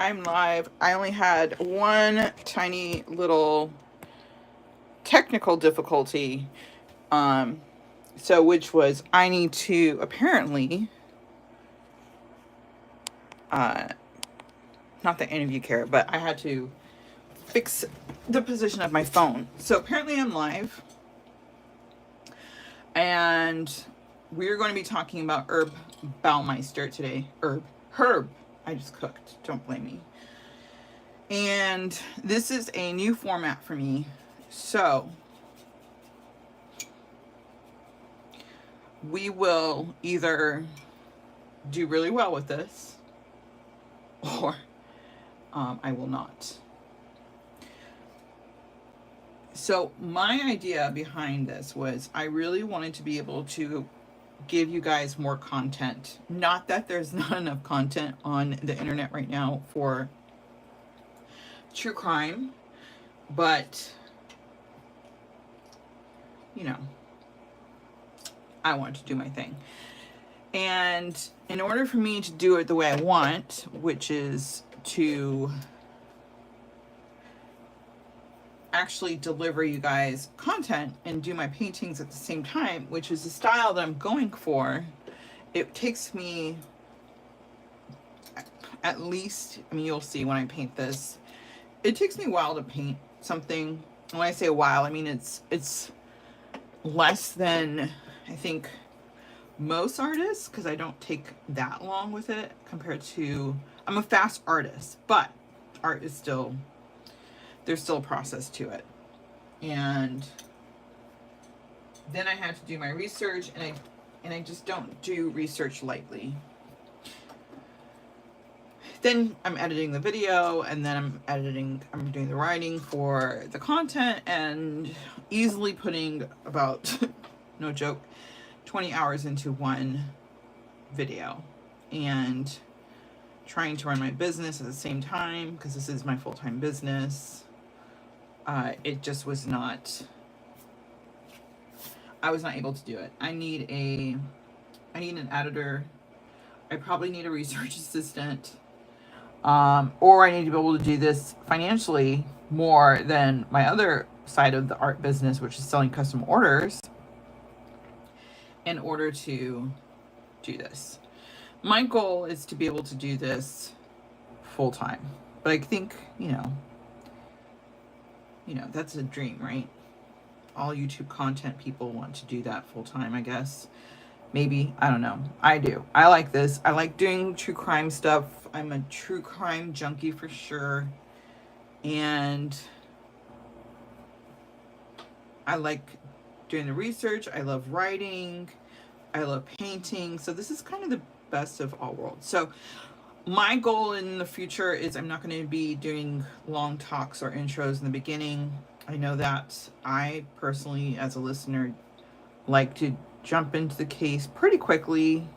I'm live. I only had one tiny little technical difficulty. Which was I need to apparently not that any of you care, but I had to fix the position of my phone. So apparently I'm live. And we're going to be talking about Baumeister today. Herb. I just cooked. Don't blame me. And this is a new format for me. So we will either do really well with this or I will not. So my idea behind this was I really wanted to be able to give you guys more content. Not that there's not enough content on the internet right now for true crime, but you know, I want to do my thing. And in order for me to do it the way I want, which is to actually deliver you guys content and do my paintings at the same time, which is the style that I'm going for, it takes me at least, I mean, you'll see when I paint this, it takes me a while to paint something. When I say a while, I mean it's less than I think most artists, because I don't take that long with it compared to, I'm a fast artist, but art is still, there's still a process to it. And then I had to do my research, and I just don't do research lightly. Then I'm editing the video, and then I'm doing the writing for the content, and easily putting about, no joke, 20 hours into one video, and trying to run my business at the same time, because this is my full-time business. It just was not, I was not able to do it. I need an editor. I probably need a research assistant. Or I need to be able to do this financially more than my other side of the art business, which is selling custom orders, in order to do this. My goal is to be able to do this full time. But I think, you know, that's a dream, right? All YouTube content people want to do that full time, I guess. Maybe, I don't know. I do. I like this. I like doing true crime stuff. I'm a true crime junkie for sure. And I like doing the research. I love writing. I love painting. So this is kind of the best of all worlds. So my goal in the future is I'm not going to be doing long talks or intros in the beginning. I know that I personally, as a listener, like to jump into the case pretty quickly.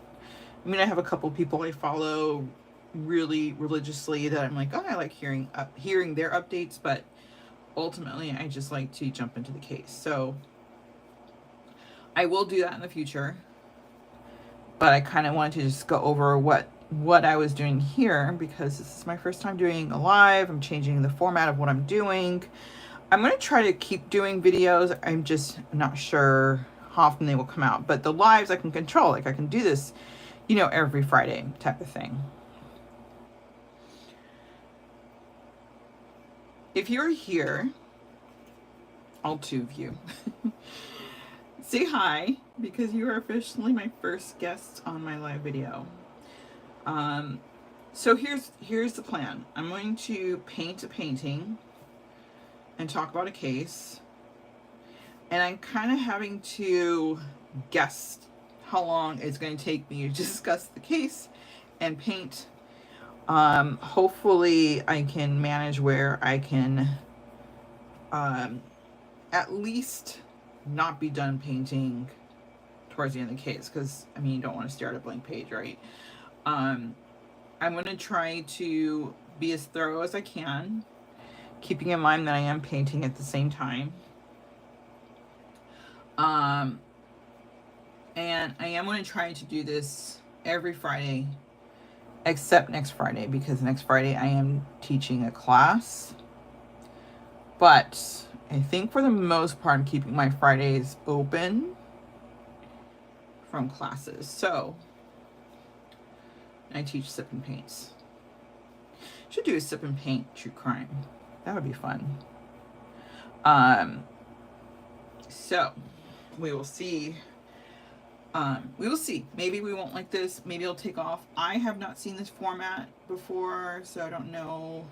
I mean, I have a couple people I follow really religiously that I'm like, oh, I like hearing their updates, but ultimately I just like to jump into the case. So I will do that in the future, but I kind of wanted to just go over what I was doing here, because this is my first time doing a live. I'm changing the format of what I'm doing. I'm going to try to keep doing videos. I'm just not sure how often they will come out, but the lives I can control. Like I can do this, every Friday type of thing. If you're here, all two of you, say hi, because you are officially my first guest on my live video. So here's the plan. I'm going to paint a painting and talk about a case, and I'm kind of having to guess how long it's going to take me to discuss the case and paint. Hopefully I can manage where I can at least not be done painting towards the end of the case, because I mean, you don't want to stare at a blank page, right? I'm going to try to be as thorough as I can, keeping in mind that I am painting at the same time. And I am going to try to do this every Friday except next Friday, because next Friday I am teaching a class. But I think for the most part, I'm keeping my Fridays open from classes. So I teach sip and paints. Should do a sip and paint true crime. That would be fun. So we will see. We will see. Maybe we won't like this. Maybe it'll take off. I have not seen this format before, so I don't know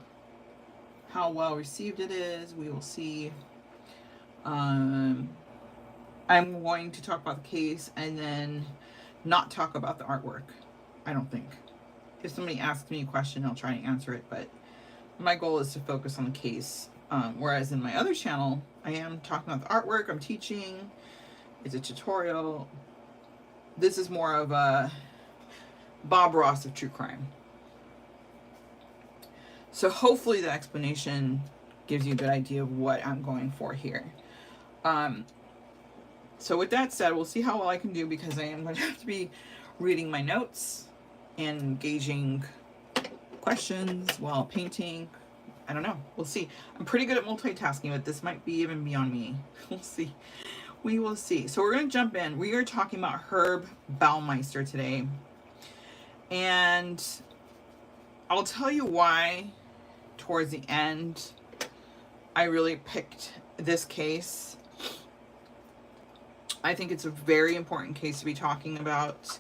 how well received it is. We will see. I'm going to talk about the case and then not talk about the artwork. I don't think. If somebody asks me a question, I'll try to answer it, but my goal is to focus on the case. Whereas in my other channel, I am talking about the artwork, I'm teaching, it's a tutorial. This is more of a Bob Ross of true crime. So hopefully the explanation gives you a good idea of what I'm going for here. So with that said, we'll see how well I can do, because I am going to have to be reading my notes and engaging questions while painting. I don't know. We'll see. I'm pretty good at multitasking, but this might be even beyond me. We'll see. We will see. So we're going to jump in. We are talking about Herb Baumeister today. And I'll tell you why towards the end I really picked this case. I think it's a very important case to be talking about.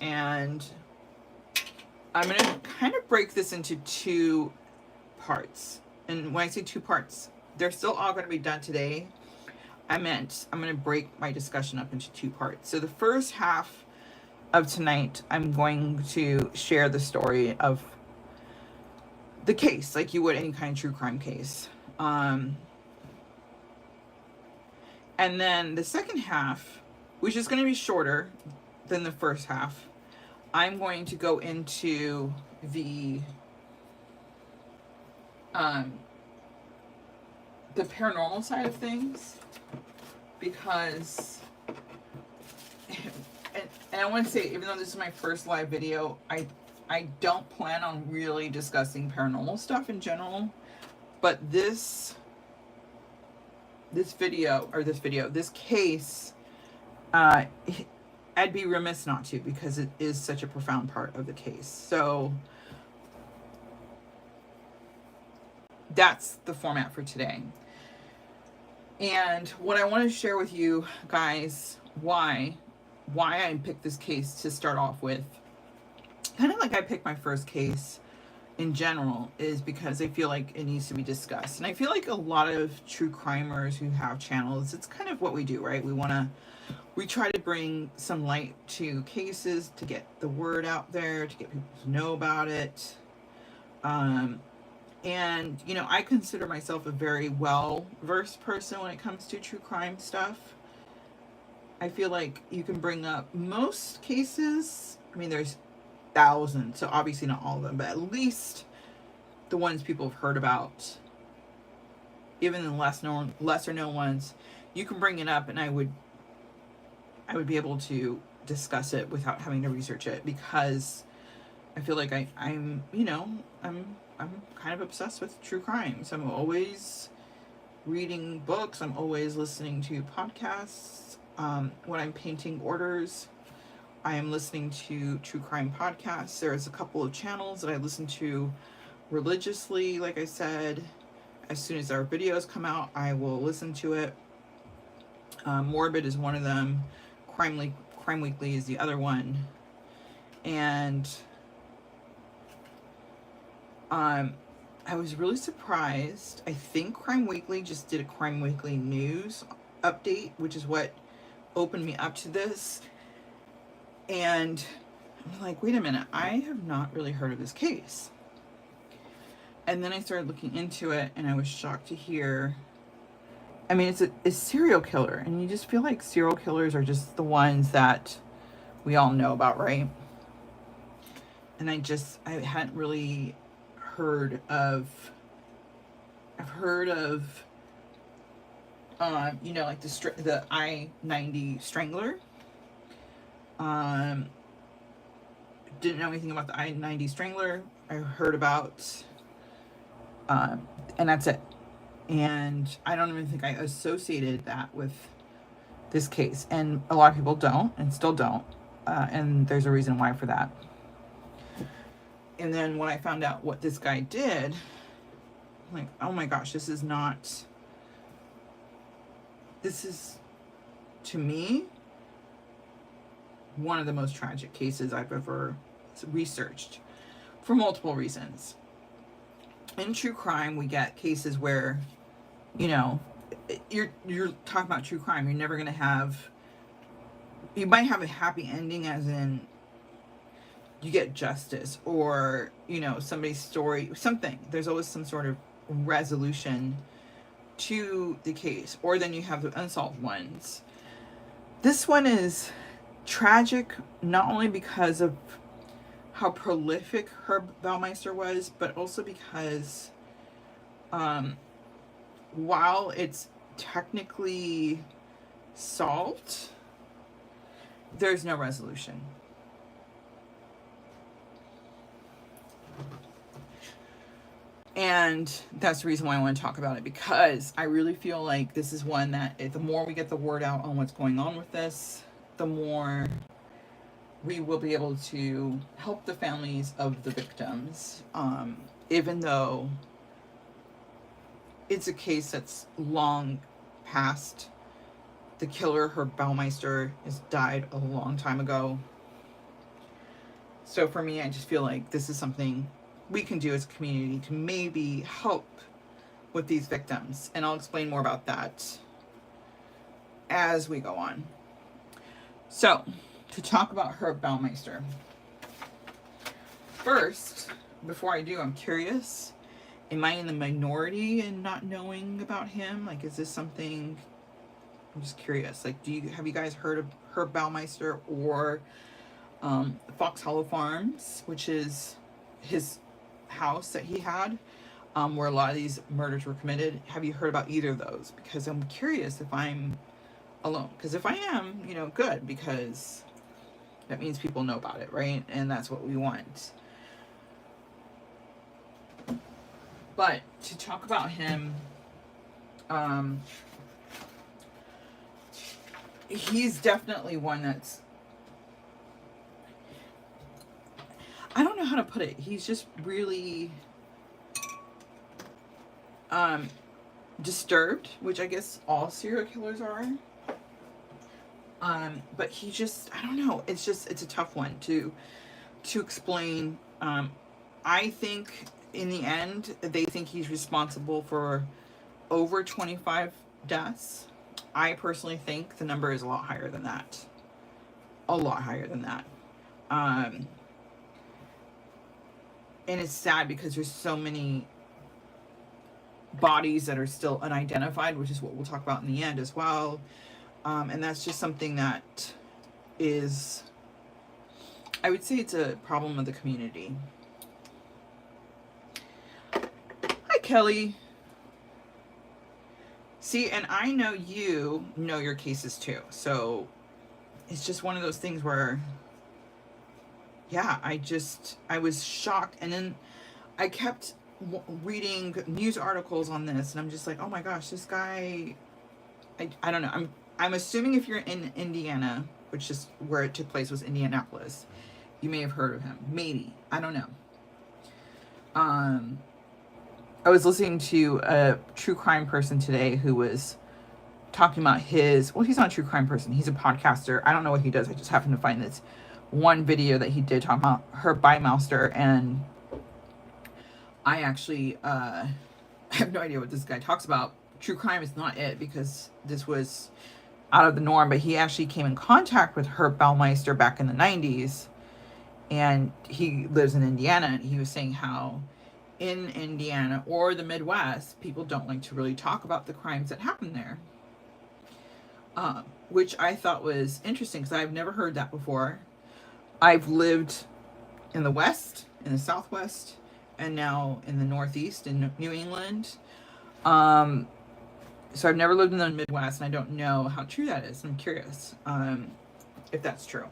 And I'm going to kind of break this into two parts. And when I say two parts, they're still all going to be done today. I'm going to break my discussion up into two parts. So the first half of tonight, I'm going to share the story of the case, like you would any kind of true crime case. And then the second half, which is going to be shorter than the first half, I'm going to go into the paranormal side of things, because and I want to say, even though this is my first live video, I don't plan on really discussing paranormal stuff in general, but this case, I'd be remiss not to, because it is such a profound part of the case. So that's the format for today. And what I want to share with you guys, why I picked this case to start off with, kind of like I picked my first case in general, is because I feel like it needs to be discussed. And I feel like a lot of true crimers who have channels, it's kind of what we do, right? We try to bring some light to cases, to get the word out there, to get people to know about it. And, you know, I consider myself a very well-versed person when it comes to true crime stuff. I feel like you can bring up most cases. I mean, there's thousands, so obviously not all of them, but at least the ones people have heard about. Even the lesser known ones, you can bring it up, and I would be able to discuss it without having to research it, because I feel like I'm kind of obsessed with true crime. So I'm always reading books. I'm always listening to podcasts. When I'm painting orders, I am listening to true crime podcasts. There's a couple of channels that I listen to religiously. Like I said, as soon as our videos come out, I will listen to it. Morbid is one of them. Crime Weekly is the other one. And I was really surprised. I think Crime Weekly just did a Crime Weekly news update, which is what opened me up to this. And I'm like, wait a minute, I have not really heard of this case. And then I started looking into it, and I was shocked to hear, I mean, it's a serial killer, and you just feel like serial killers are just the ones that we all know about, right? And I hadn't really heard of, I've heard of, you know, like the I-70 strangler, didn't know anything about the I-70 strangler. I heard about, and that's it. And I don't even think I associated that with this case. And a lot of people don't, and still don't. And there's a reason why for that. And then when I found out what this guy did, I'm like, oh my gosh, this is, to me, one of the most tragic cases I've ever researched for multiple reasons. In true crime, we get cases where, you know, you're talking about true crime. You're never going to have, you might have a happy ending, as in you get justice, or, you know, somebody's story, something. There's always some sort of resolution to the case, or then you have the unsolved ones. This one is tragic, not only because of how prolific Herb Baumeister was, but also because while it's technically solved, there's no resolution. And that's the reason why I want to talk about it, because I really feel like this is one that the more we get the word out on what's going on with this, the more we will be able to help the families of the victims, even though it's a case that's long past. The killer, Herb Baumeister, has died a long time ago. So for me, I just feel like this is something we can do as a community to maybe help with these victims. And I'll explain more about that as we go on. So, to talk about Herb Baumeister. First, before I do, I'm curious. Am I in the minority in not knowing about him? Like, is this something... I'm just curious. Like, have you guys heard of Herb Baumeister, or Fox Hollow Farms, which is his house that he had, where a lot of these murders were committed? Have you heard about either of those? Because I'm curious if I'm alone. Because if I am, you know, good, because that means people know about it, right? And that's what we want. But to talk about him, he's definitely one that's, I don't know how to put it. He's just really disturbed, which I guess all serial killers are. But he just, I don't know. It's a tough one to explain. I think in the end, they think he's responsible for over 25 deaths. I personally think the number is a lot higher than that. A lot higher than that. And it's sad because there's so many bodies that are still unidentified, which is what we'll talk about in the end as well. And that's just something that is, I would say it's a problem of the community. Hi, Kelly. See, and I know you know your cases too. So it's just one of those things where, yeah, I was shocked. And then I kept reading news articles on this, and I'm just like, oh my gosh, this guy, I don't know. I'm assuming if you're in Indiana, which is where it took place, was Indianapolis, you may have heard of him. Maybe. I don't know. I was listening to a true crime person today who was talking about he's not a true crime person. He's a podcaster. I don't know what he does. I just happened to find this one video that he did talking about Herb Baumeister, and I actually have no idea what this guy talks about. True crime is not it, because this was out of the norm, but he actually came in contact with Herb Baumeister back in the 90s, and he lives in Indiana, and he was saying how in Indiana or the Midwest, people don't like to really talk about the crimes that happen there, which I thought was interesting because I've never heard that before. I've lived in the West, in the Southwest, and now in the Northeast in New England. So I've never lived in the Midwest, and I don't know how true that is. I'm curious if that's true.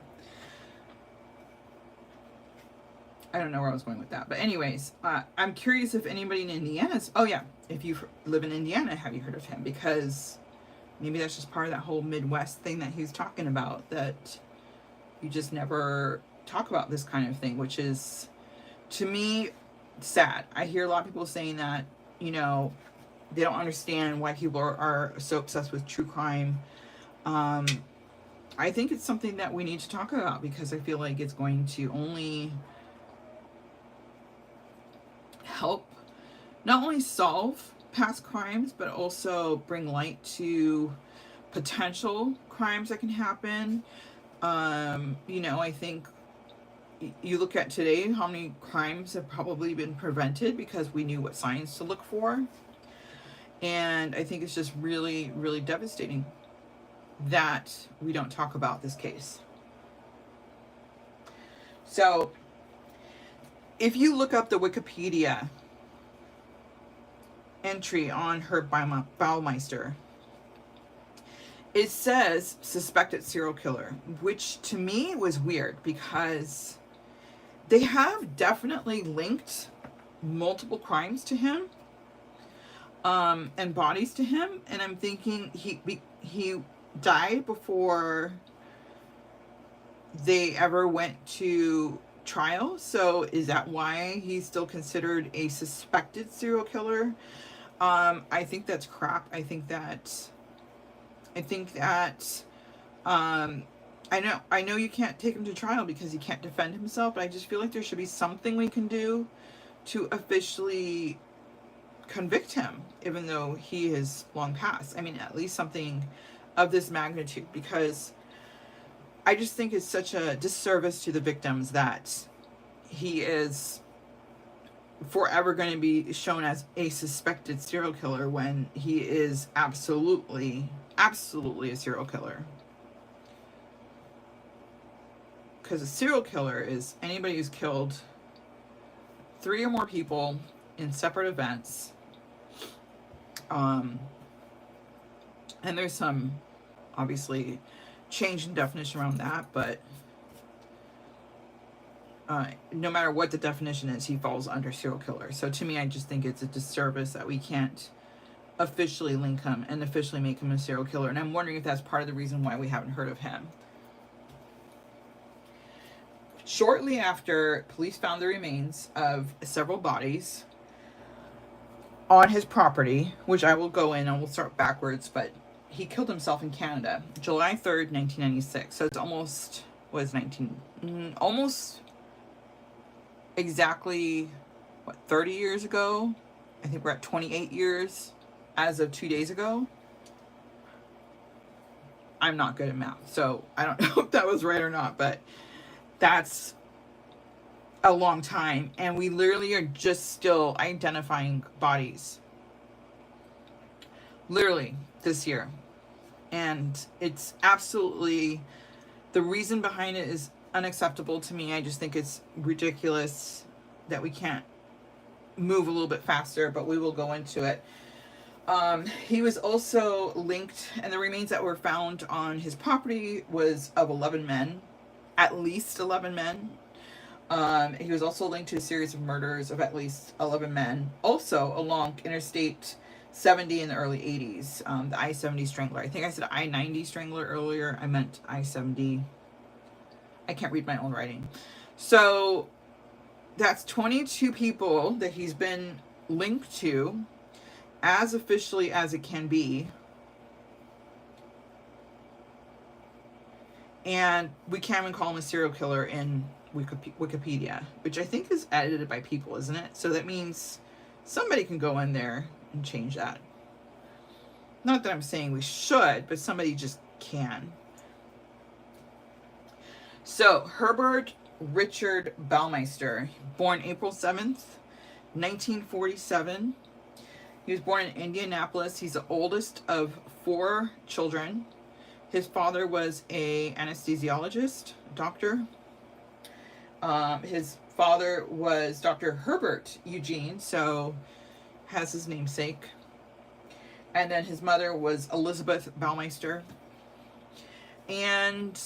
I don't know where I was going with that. But anyways, I'm curious if anybody in Indiana's, oh yeah, if you live in Indiana, have you heard of him? Because maybe that's just part of that whole Midwest thing that he's talking about, that you just never talk about this kind of thing, which is, to me, sad. I hear a lot of people saying that, you know, they don't understand why people are so obsessed with true crime. I think it's something that we need to talk about, because I feel like it's going to only help not only solve past crimes, but also bring light to potential crimes that can happen. You know, I think you look at today, how many crimes have probably been prevented because we knew what signs to look for. And I think it's just really, really devastating that we don't talk about this case. So if you look up the Wikipedia entry on Herb Baumeister, it says suspected serial killer, which to me was weird, because they have definitely linked multiple crimes to him, and bodies to him, and I'm thinking he died before they ever went to trial. So is that why he's still considered a suspected serial killer? I think that's crap. I think that I know you can't take him to trial because he can't defend himself, but I just feel like there should be something we can do to officially convict him, even though he is long past. I mean, at least something of this magnitude, because I just think it's such a disservice to the victims that he is forever going to be shown as a suspected serial killer when he is absolutely a serial killer. Because a serial killer is anybody who's killed 3 or more people in separate events. And there's some, obviously, change in definition around that, but no matter what the definition is, he falls under serial killer. So to me, I just think it's a disservice that we can't officially link him and officially make him a serial killer. And I'm wondering if that's part of the reason why we haven't heard of him. Shortly after, police found the remains of several bodies on his property, which I will go in and we'll start backwards, but he killed himself in Canada, July 3rd, 1996. So it's almost, almost exactly, 30 years ago? I think we're at 28 years as of 2 days ago. I'm not good at math, so I don't know if that was right or not, but that's a long time, and we literally are just still identifying bodies. Literally this year. And it's absolutely, the reason behind it is unacceptable to me. I just think it's ridiculous that we can't move a little bit faster, but we will go into it. He was also linked, and the remains that were found on his property was of 11 men, at least 11 men. He was also linked to a series of murders of at least 11 men, also along Interstate 70 in the early 80s, the I-70 strangler. I think I said I-90 strangler earlier. I meant I-70. I can't read my own writing. So that's 22 people that he's been linked to, as officially as it can be. And we can't even call him a serial killer in Wikipedia, which I think is edited by people, isn't it? So that means somebody can go in there and change that. Not that I'm saying we should, but somebody just can. So, Herbert Richard Baumeister, born April 7th, 1947. He was born in Indianapolis. He's the oldest of 4 children. His father was an anesthesiologist, doctor. His father was Dr. Herbert Eugene, so has his namesake. And then his mother was Elizabeth Baumeister. And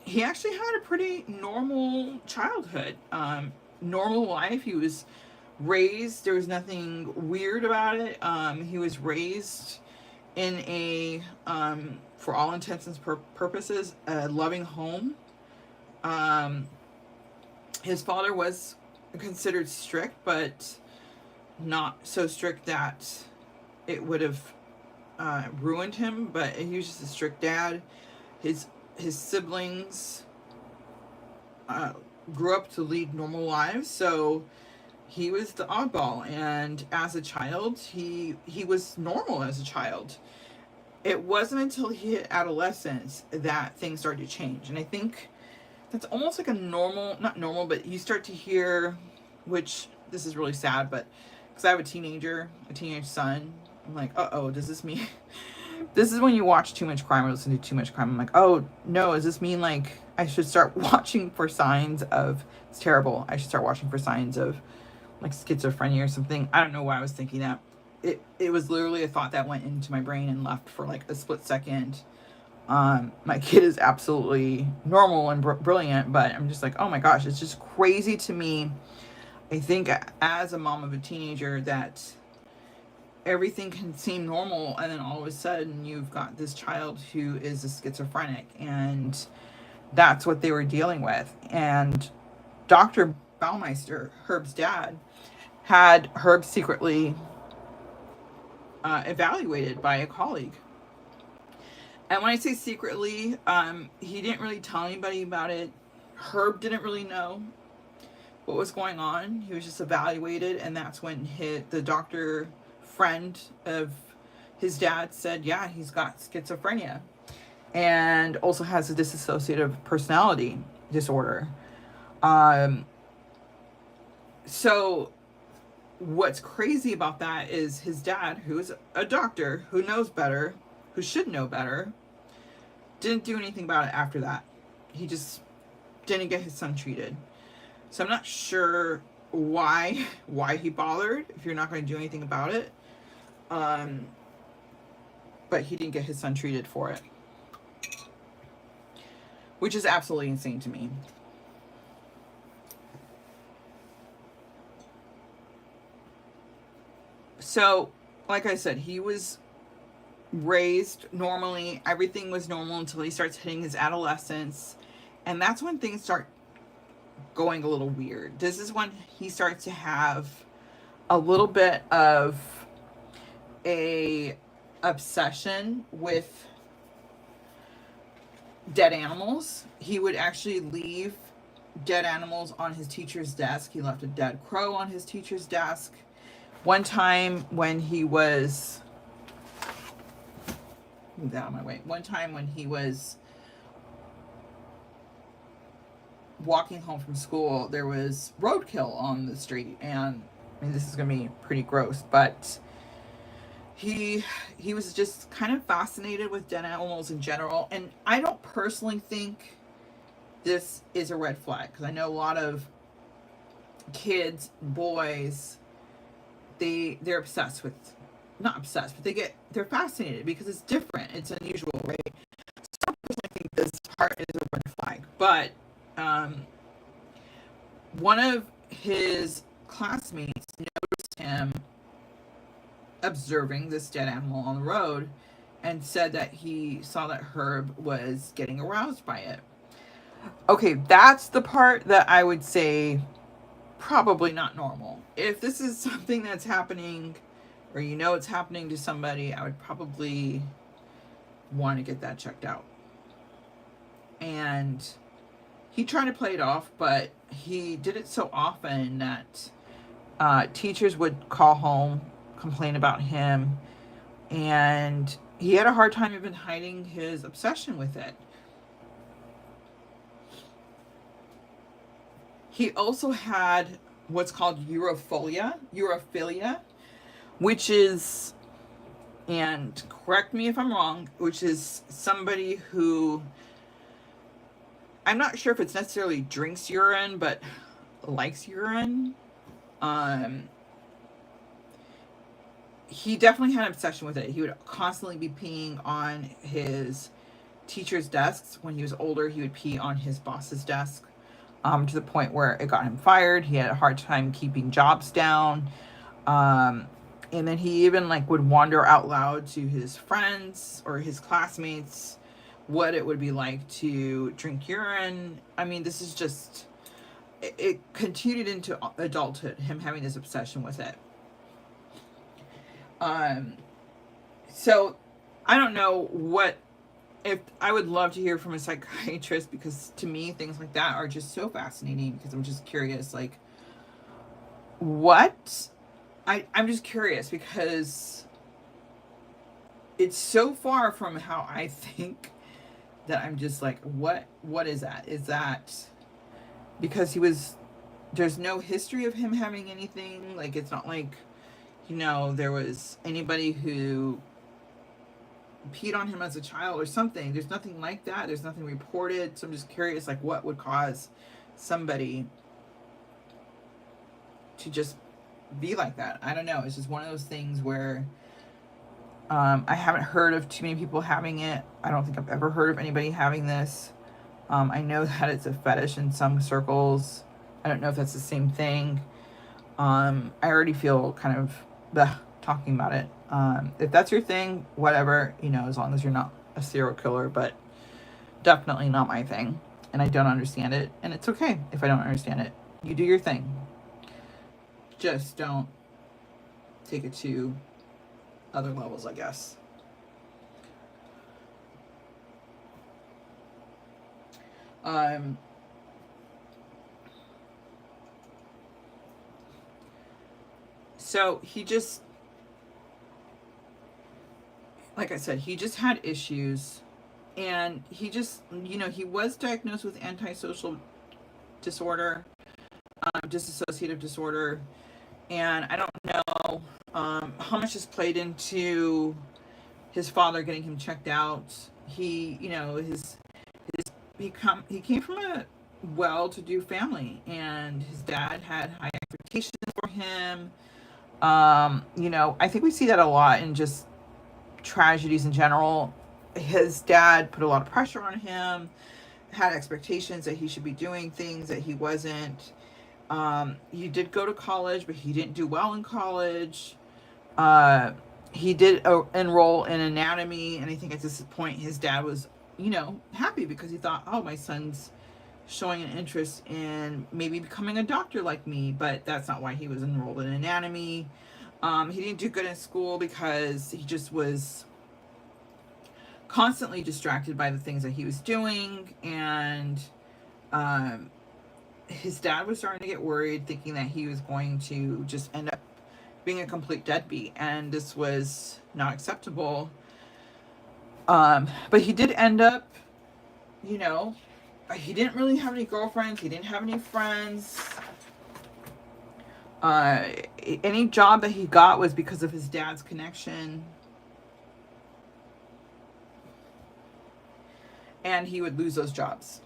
he actually had a pretty normal childhood. normal life. He was raised, there was nothing weird about it. He was raised in a, for all intents and purposes, a loving home. Um, his father was considered strict, but not so strict that it would have ruined him. But he was just a strict dad. His siblings uh, grew up to lead normal lives, so he was the oddball. And as a child, he was normal as a child. It wasn't until he hit adolescence that things started to change, and I think that's almost like a normal, not normal, but you start to hear, which this is really sad, but because I have a teenage son, I'm like, uh-oh, does this mean this is when you watch too much crime or listen to too much crime. I'm like, oh no, does this mean like I should start watching for signs of, it's terrible, I should start watching for signs of like schizophrenia or something? I don't know why I was thinking that. It was literally a thought that went into my brain and left for like a split second. My kid is absolutely normal and brilliant, but I'm just like, oh my gosh, it's just crazy to me. I think as a mom of a teenager that everything can seem normal, and then all of a sudden you've got this child who is a schizophrenic, and that's what they were dealing with. And Dr. Baumeister, Herb's dad, had Herb secretly evaluated by a colleague. And when I say secretly, he didn't really tell anybody about it. Herb didn't really know what was going on. He was just evaluated, and that's when the doctor friend of his dad said, yeah, he's got schizophrenia and also has a dissociative personality disorder. So what's crazy about that is his dad, who's a doctor, who knows better, who should know better, didn't do anything about it after that. He just didn't get his son treated. So I'm not sure why he bothered if you're not going to do anything about it. But he didn't get his son treated for it, which is absolutely insane to me. So, like I said, he was raised normally. Everything was normal until he starts hitting his adolescence. And that's when things start going a little weird. This is when he starts to have a little bit of a obsession with dead animals. He would actually leave dead animals on his teacher's desk. He left a dead crow on his teacher's desk. One time when he was, move that out of my way. One time when he was walking home from school, there was roadkill on the street, and I mean, this is gonna be pretty gross, but he was just kind of fascinated with dead animals in general. And I don't personally think this is a red flag, because I know a lot of kids, boys, they're obsessed with, not obsessed, but they're fascinated because it's different, it's unusual, right? So I personally think this part is a red flag. But one of his classmates noticed him observing this dead animal on the road and said that he saw that Herb was getting aroused by it. Okay, that's the part that I would say probably not normal. If this is something that's happening, or you know it's happening to somebody, I would probably want to get that checked out. And he tried to play it off, but he did it so often that teachers would call home, complain about him, and he had a hard time even hiding his obsession with it. He also had what's called urophilia, which is, and correct me if I'm wrong, which is somebody who, I'm not sure if it's necessarily drinks urine, but likes urine. He definitely had an obsession with it. He would constantly be peeing on his teacher's desks. When he was older, he would pee on his boss's desk. to the point where it got him fired. He had a hard time keeping jobs down. And then he even like would wander out loud to his friends or his classmates what it would be like to drink urine. I mean, this is just, it continued into adulthood, him having this obsession with it. So I don't know what, if I would love to hear from a psychiatrist, because to me things like that are just so fascinating, because I'm just curious, like, what? I'm just curious because it's so far from how I think, that I'm just like, what is that? Is that because there's no history of him having anything? Like, it's not like, there was anybody who peed on him as a child or something. There's nothing like that. There's nothing reported. So I'm just curious, like, what would cause somebody to just be like that? I don't know. It's just one of those things where I haven't heard of too many people having it. I don't think I've ever heard of anybody having this. I know that it's a fetish in some circles. I don't know if that's the same thing. I already feel kind of talking about it. If that's your thing, whatever, as long as you're not a serial killer, but definitely not my thing. And I don't understand it. And it's okay if I don't understand it. You do your thing. Just don't take it to other levels, I guess. So he just, like I said, he just had issues, and he just, he was diagnosed with antisocial disorder, dissociative disorder, and I don't know how much this played into his father getting him checked out. He, he came from a well-to-do family, and his dad had high expectations for him. I think we see that a lot in just tragedies in general. His dad put a lot of pressure on him, had expectations that he should be doing things that he wasn't. He did go to college, but he didn't do well in college. He did enroll in anatomy, and I think at this point his dad was, happy, because he thought, oh, my son's showing an interest in maybe becoming a doctor like me, but that's not why he was enrolled in anatomy. He didn't do good in school because he just was constantly distracted by the things that he was doing, and his dad was starting to get worried, thinking that he was going to just end up being a complete deadbeat, and this was not acceptable. But he did end up, he didn't really have any girlfriends. He didn't have any friends. Any job that he got was because of his dad's connection. And he would lose those jobs.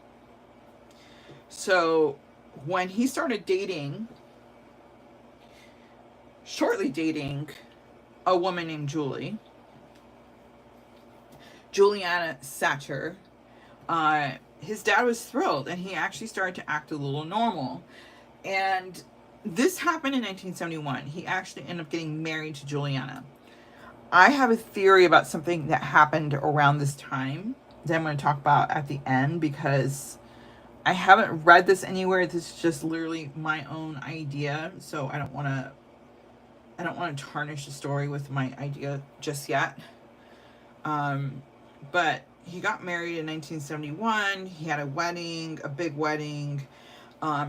So when he started shortly dating a woman named Juliana Sacher, his dad was thrilled, and he actually started to act a little normal. And this happened in 1971. He actually ended up getting married to Juliana. I have a theory about something that happened around this time that I'm going to talk about at the end, because I haven't read this anywhere. This is just literally my own idea, so I don't want to tarnish the story with my idea just yet. But he got married in 1971. He had a wedding, a big wedding.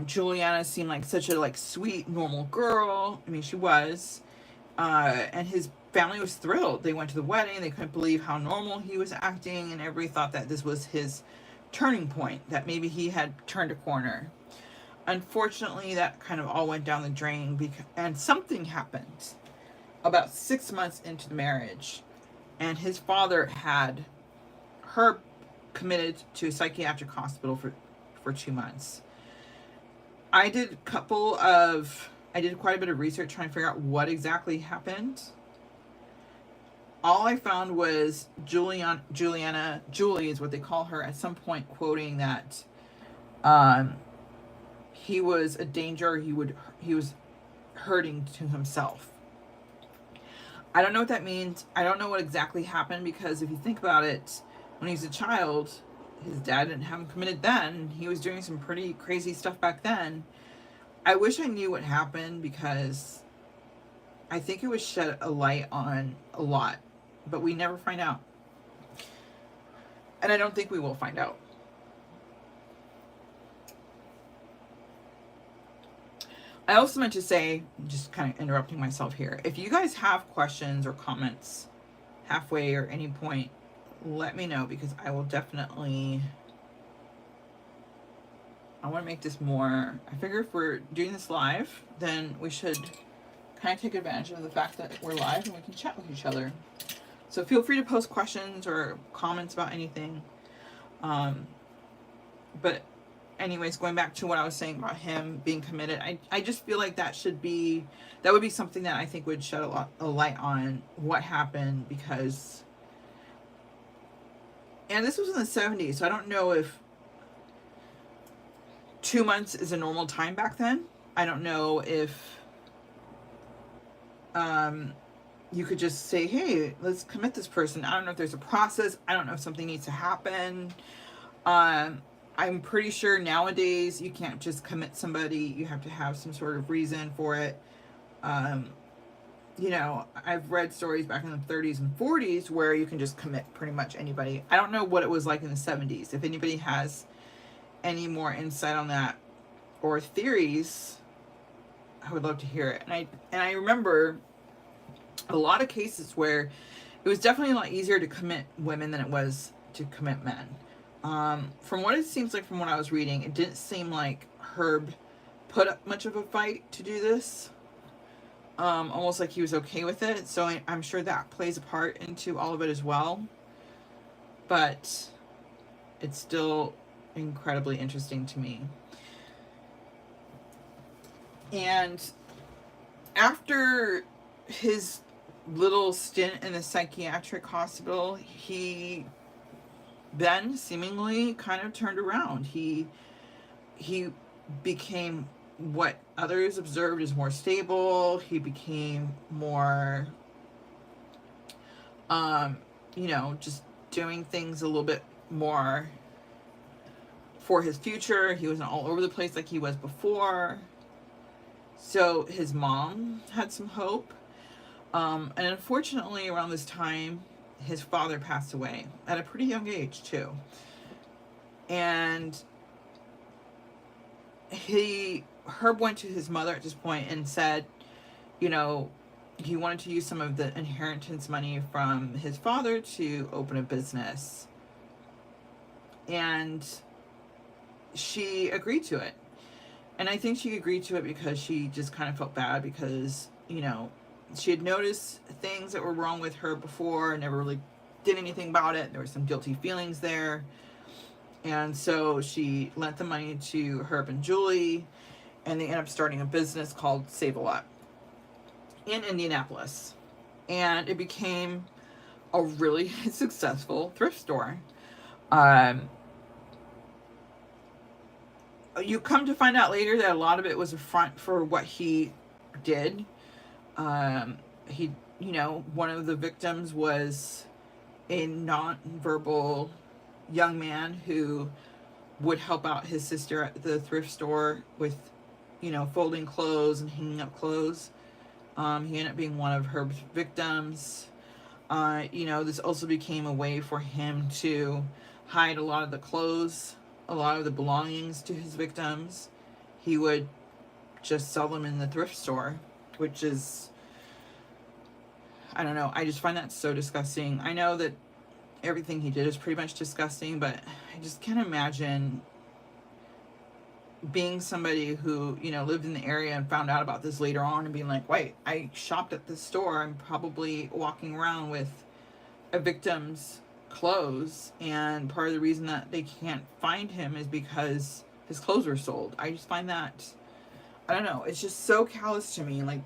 Juliana seemed like such a sweet, normal girl. I mean, she was. And his family was thrilled. They went to the wedding. They couldn't believe how normal he was acting, and everybody thought that this was his turning point, that maybe he had turned a corner. Unfortunately, that kind of all went down the drain, and something happened about 6 months into the marriage, and his father had her committed to a psychiatric hospital for 2 months. I did quite a bit of research trying to figure out what exactly happened. All I found was Julie is what they call her, at some point quoting that he was a danger. He was hurting to himself. I don't know what that means. I don't know what exactly happened, because if you think about it, when he's a child, his dad didn't have him committed then. He was doing some pretty crazy stuff back then. I wish I knew what happened, because I think it would shed a light on a lot, but we never find out. And I don't think we will find out. I also meant to say, just kind of interrupting myself here, if you guys have questions or comments halfway or any point, let me know, because I will definitely, I want to make this more, I figure if we're doing this live, then we should kind of take advantage of the fact that we're live and we can chat with each other. So feel free to post questions or comments about anything. But anyways, going back to what I was saying about him being committed, I just feel like that would be something that I think would shed a light on what happened, because, and this was in the 70s, so I don't know if 2 months is a normal time back then. I don't know if you could just say, hey, let's commit this person. I don't know if there's a process. I don't know if something needs to happen. I'm pretty sure nowadays you can't just commit somebody. You have to have some sort of reason for it. You know, I've read stories back in the 30s and 40s where you can just commit pretty much anybody. I don't know what it was like in the 70s. If anybody has any more insight on that or theories, I would love to hear it. And I remember a lot of cases where it was definitely a lot easier to commit women than it was to commit men. From what it seems like from what I was reading, it didn't seem like Herb put up much of a fight to do this. Almost like he was okay with it. So I'm sure that plays a part into all of it as well. But it's still incredibly interesting to me. And after his little stint in the psychiatric hospital, he then seemingly kind of turned around. He became what others observed as more stable. He became more, you know, just doing things a little bit more for his future. He wasn't all over the place like he was before. So his mom had some hope. And unfortunately, around this time, his father passed away at a pretty young age too. And Herb went to his mother at this point and said, you know, he wanted to use some of the inheritance money from his father to open a business. And she agreed to it. And I think she agreed to it because she just kind of felt bad, because, you know, she had noticed things that were wrong with her before and never really did anything about it. There were some guilty feelings there. And so she lent the money to Herb and Julie, and they ended up starting a business called Save a Lot in Indianapolis. And it became a really successful thrift store. You come to find out later that a lot of it was a front for what he did. He, you know, one of the victims was a non-verbal young man who would help out his sister at the thrift store with, you know, folding clothes and hanging up clothes. He ended up being one of Herb's victims. You know, this also became a way for him to hide a lot of the clothes, a lot of the belongings to his victims. He would just sell them in the thrift store, which is, I don't know, I just find that so disgusting. I know that everything he did is pretty much disgusting, but I just can't imagine being somebody who, you know, lived in the area and found out about this later on and being like, wait, I shopped at this store. I'm probably walking around with a victim's clothes, and part of the reason that they can't find him is because his clothes were sold. I just find that, I don't know, it's just so callous to me. Like,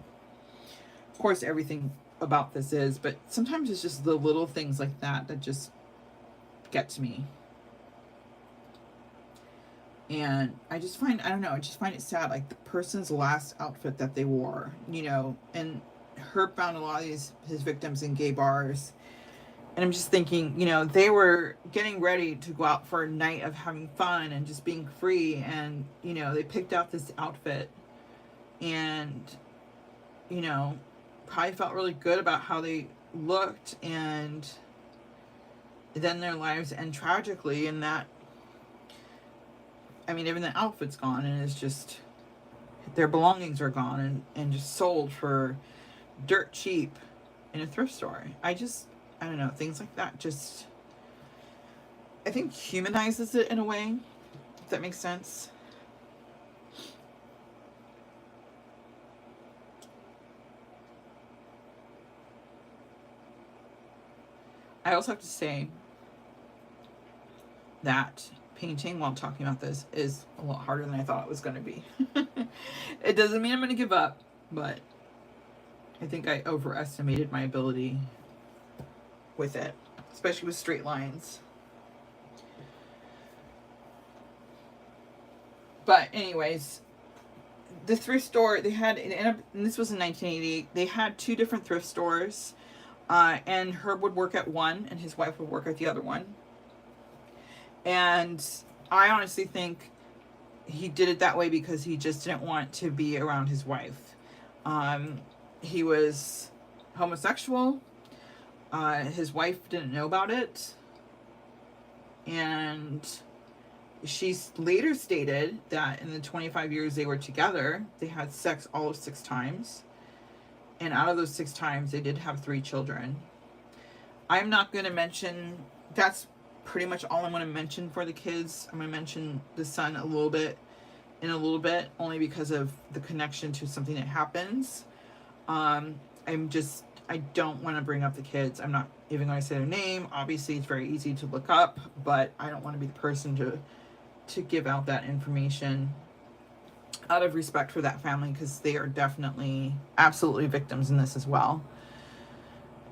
of course everything about this is, but sometimes it's just the little things like that that just get to me. And I just find, I don't know, I just find it sad. Like the person's last outfit that they wore, you know, and Herb found a lot of his victims in gay bars. And I'm just thinking, you know, they were getting ready to go out for a night of having fun and just being free. And, you know, they picked out this outfit and, you know, probably felt really good about how they looked. And then their lives end tragically. And that, I mean, even the outfit's gone, and it's just, their belongings are gone and just sold for dirt cheap in a thrift store. I don't know, things like that just, I think, humanizes it in a way, if that makes sense. I also have to say that painting, while talking about this, is a lot harder than I thought it was going to be. It doesn't mean I'm going to give up, but I think I overestimated my ability with it, especially with straight lines. But anyways, the thrift store, they had, and this was in 1988, they had two different thrift stores, and Herb would work at one and his wife would work at the other one. And I honestly think he did it that way because he just didn't want to be around his wife. He was homosexual. His wife didn't know about it. And she later stated that in the 25 years they were together, they had sex all of 6 times. And out of those 6 times, they did have 3 children. I'm not going to mention, that's pretty much all I'm going to mention for the kids. I'm going to mention the son a little bit, only because of the connection to something that happens. I don't want to bring up the kids. I'm not even going to say their name. Obviously, it's very easy to look up, but I don't want to be the person to give out that information out of respect for that family, because they are definitely absolutely victims in this as well.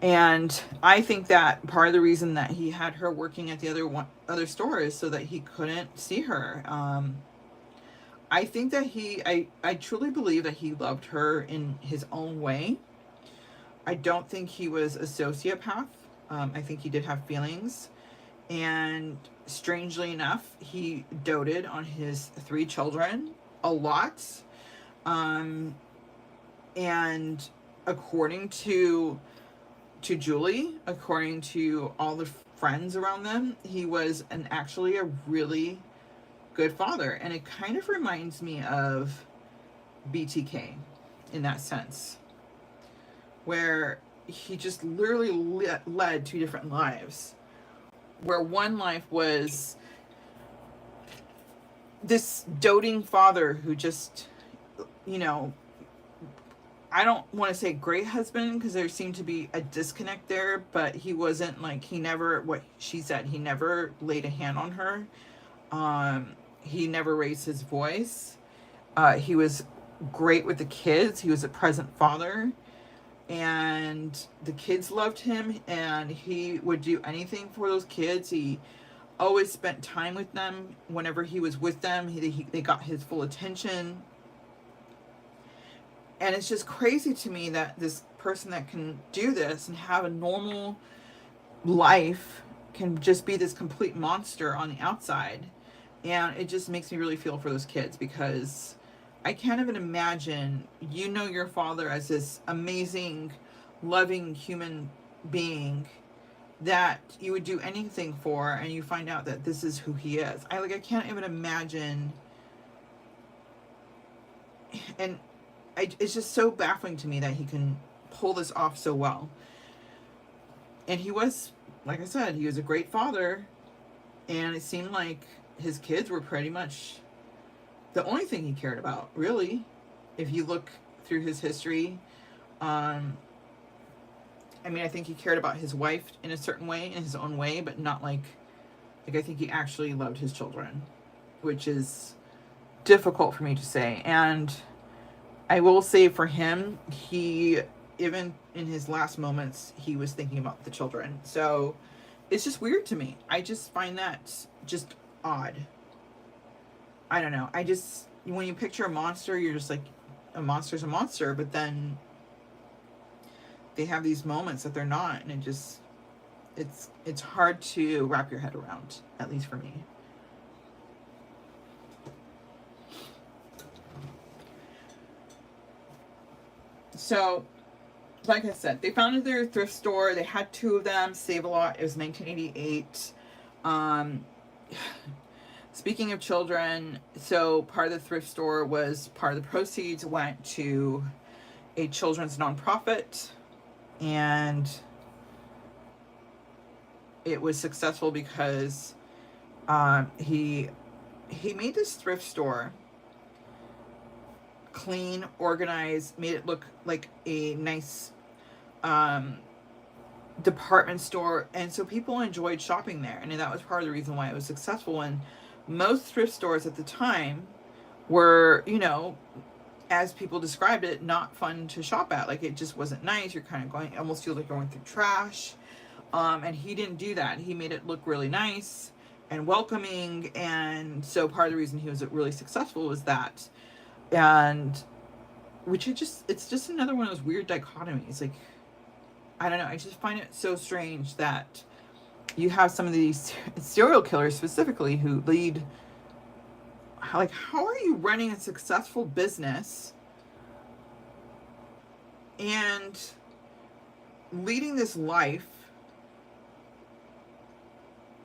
And I think that part of the reason that he had her working at the other store is so that he couldn't see her. I think that I truly believe that he loved her in his own way. I don't think he was a sociopath. I think he did have feelings. And strangely enough, he doted on his 3 children a lot. And according to Julie, according to all the friends around them, he was actually a really good father. And it kind of reminds me of BTK in that sense, where he just literally led 2 different lives, where one life was this doting father who just, you know, I don't want to say great husband, because there seemed to be a disconnect there, but he wasn't like, he never, what she said, he never laid a hand on her. He never raised his voice. He was great with the kids. He was a present father, and the kids loved him, and he would do anything for those kids. He always spent time with them. Whenever he was with them, they got his full attention. And it's just crazy to me that this person that can do this and have a normal life can just be this complete monster on the outside. And it just makes me really feel for those kids, because I can't even imagine, you know, your father as this amazing, loving human being that you would do anything for, and you find out that this is who he is. I can't even imagine. And it's just so baffling to me that he can pull this off so well. And he was, like I said, he was a great father, and it seemed like his kids were pretty much the only thing he cared about, really, if you look through his history. I mean, I think he cared about his wife in a certain way, in his own way, but not like I think he actually loved his children, which is difficult for me to say. And I will say for him, he, even in his last moments, he was thinking about the children. So it's just weird to me. I just find that just odd. I don't know. I just, when you picture a monster, you're just like, a monster's a monster, but then they have these moments that they're not, and it just, it's hard to wrap your head around, at least for me. So, like I said, they founded their thrift store. They had two of them. Save a Lot. It was 1988. Um, Speaking of children, so part of the thrift store was, part of the proceeds went to a children's nonprofit, and it was successful because he made this thrift store clean, organized, made it look like a nice department store, and so people enjoyed shopping there, and that was part of the reason why it was successful. And most thrift stores at the time were, you know, as people described it, not fun to shop at. Like, it just wasn't nice. You're kind of going, almost feel like you're going through trash. And he didn't do that. He made it look really nice and welcoming, and so part of the reason he was really successful was that. And which it's just another one of those weird dichotomies. Like, I don't know, I just find it so strange that you have some of these serial killers specifically who lead, like, how are you running a successful business and leading this life,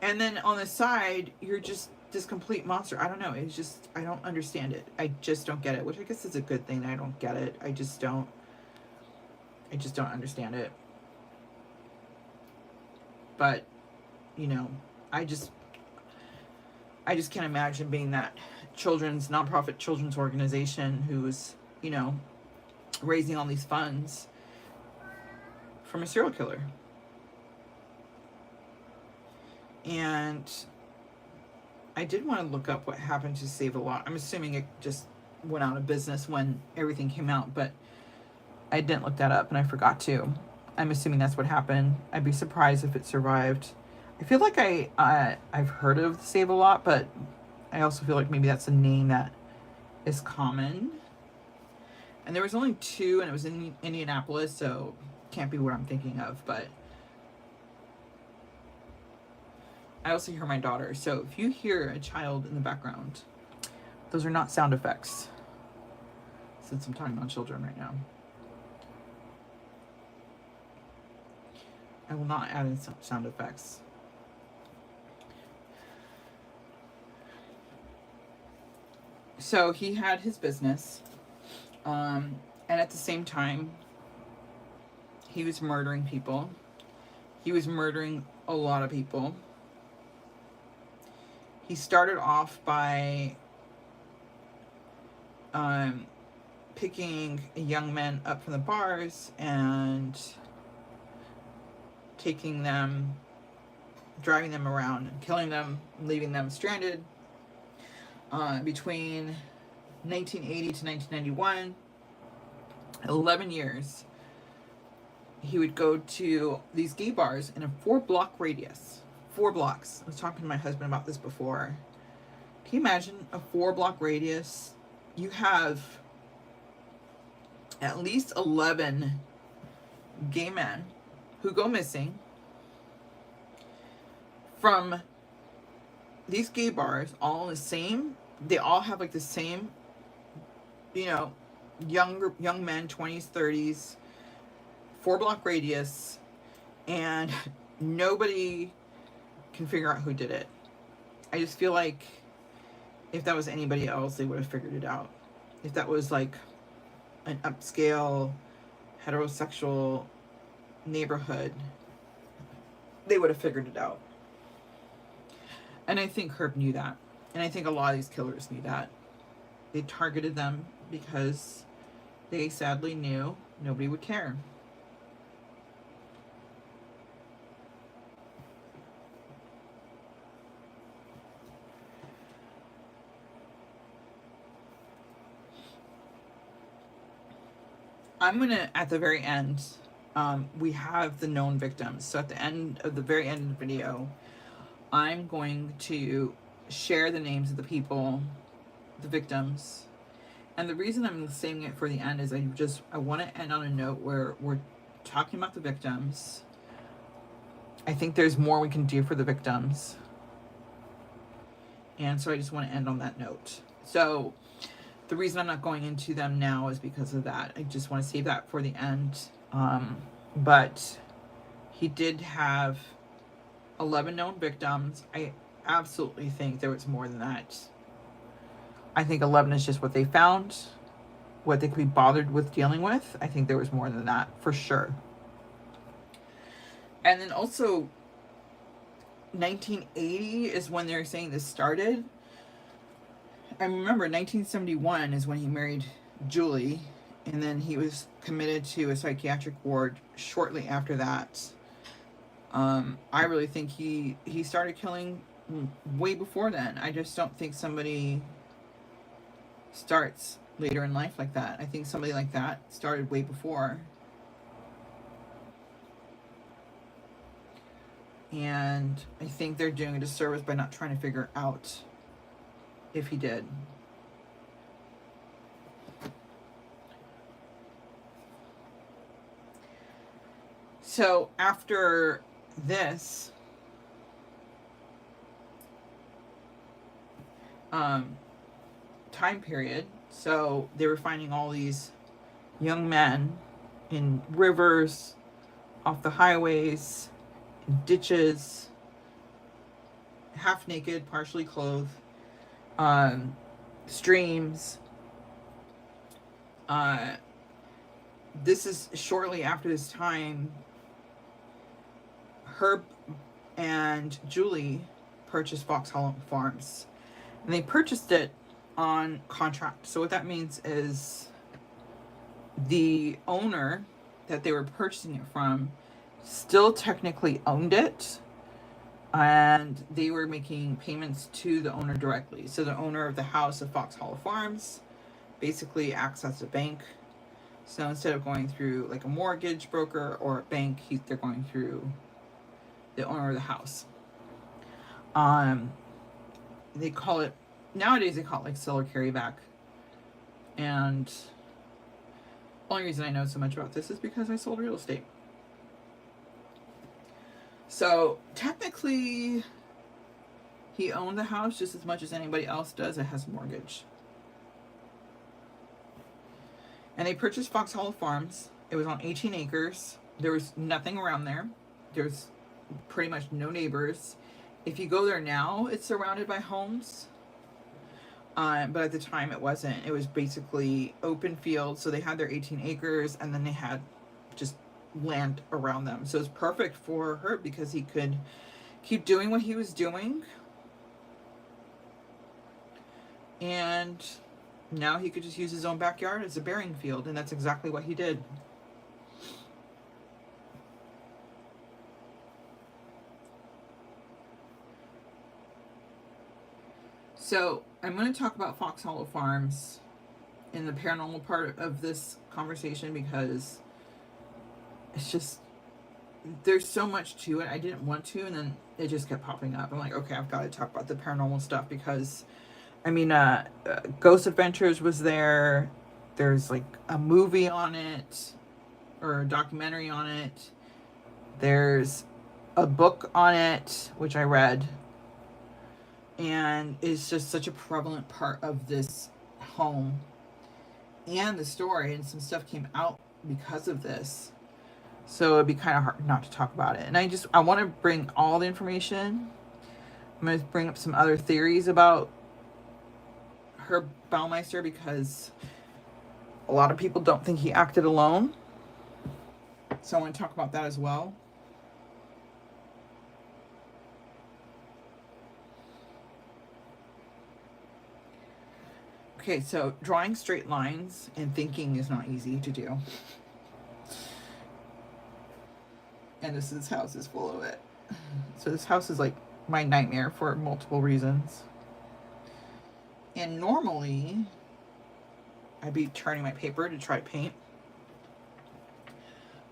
and then on the side you're just this complete monster? I don't know, it's just, I don't understand it. I just don't get it, which I guess is a good thing that I don't get it. I just don't understand it. But, you know, I just can't imagine being that nonprofit children's organization who's, you know, raising all these funds from a serial killer. And I did want to look up what happened to Save a Lot. I'm assuming it just went out of business when everything came out, but I didn't look that up, and I forgot to. I'm assuming that's what happened. I'd be surprised if it survived. I feel like I've heard of Save a Lot, but I also feel like maybe that's a name that is common. And there was only two, and it was in Indianapolis, so can't be what I'm thinking of. But I also hear my daughter, so if you hear a child in the background, those are not sound effects, since I'm talking about children right now. I will not add in sound effects. So he had his business, and at the same time, he was murdering people. He was murdering a lot of people. He started off by picking young men up from the bars and taking them, driving them around, and killing them, leaving them stranded. Between 1980 to 1991, 11 years, he would go to these gay bars in a 4-block radius. 4 blocks. I was talking to my husband about this before. Can you imagine a 4-block radius? You have at least 11 gay men who go missing from these gay bars, all in the same, they all have like the same, you know, young men, 20s, 30s, 4-block radius, and nobody can figure out who did it. I just feel like if that was anybody else, they would have figured it out. If that was like an upscale, heterosexual neighborhood, they would have figured it out. And I think Herb knew that. And I think a lot of these killers knew that. They targeted them because they sadly knew nobody would care. I'm going to, at the very end, we have the known victims. So at the end of the very end of the video, I'm going to share the names of the people the victims. And the reason I'm saving it for the end is I want to end on a note where we're talking about the victims. I think there's more we can do for the victims. And so I just want to end on that note. So the reason I'm not going into them now is because of that. I just want to save that for the end. But he did have 11 known victims. I absolutely think there was more than that. I think 11 is just what they found, what they could be bothered with dealing with. I think there was more than that, for sure. And then also, 1980 is when they're saying this started. I remember 1971 is when he married Julie, and then he was committed to a psychiatric ward shortly after that. I really think he started killing way before then. I just don't think somebody starts later in life like that. I think somebody like that started way before. And I think they're doing a disservice by not trying to figure out if he did. So after this, time period, so they were finding all these young men in rivers, off the highways, in ditches, half naked, partially clothed, streams. This is shortly after this time. Herb and Julie purchased Foxhole Farms, and they purchased it on contract. So what that means is the owner that they were purchasing it from still technically owned it, and they were making payments to the owner directly. So the owner of the house of Foxhole Farms basically acts as a bank. So instead of going through like a mortgage broker or a bank, they're going through the owner of the house. They call it, nowadays they call it like seller carryback. And the only reason I know so much about this is because I sold real estate. So technically he owned the house just as much as anybody else does that has a mortgage. And they purchased Foxhole Farms. It was on 18 acres. There was nothing around there. There's pretty much no neighbors. If you go there now, it's surrounded by homes. But at the time it wasn't. It was basically open fields. So they had their 18 acres and then they had just land around them. So it's perfect for Herb because he could keep doing what he was doing. And now he could just use his own backyard as a burying field. And that's exactly what he did. So I'm going to talk about Foxhole Farms in the paranormal part of this conversation because it's just, there's so much to it. I didn't want to, and then it just kept popping up. I'm like, okay, I've got to talk about the paranormal stuff because, I mean, Ghost Adventures was there. There's like a movie on it or a documentary on it. There's a book on it, which I read. And it's just such a prevalent part of this home and the story, and some stuff came out because of this. So it'd be kind of hard not to talk about it. And I want to bring all the information. I'm going to bring up some other theories about Herb Baumeister because a lot of people don't think he acted alone. So I want to talk about that as well. Okay, so drawing straight lines and thinking is not easy to do. And this house is full of it. So this house is like my nightmare for multiple reasons. And normally, I'd be turning my paper to try to paint.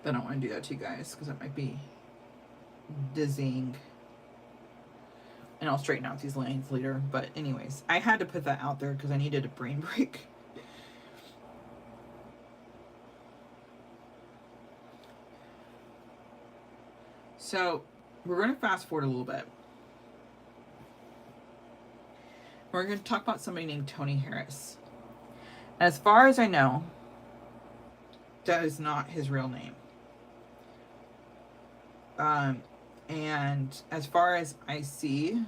But I don't want to do that to you guys because it might be dizzying. And I'll straighten out these lines later. But anyways, I had to put that out there because I needed a brain break. So we're going to fast forward a little bit. We're going to talk about somebody named Tony Harris. As far as I know, that is not his real name. And as far as I see,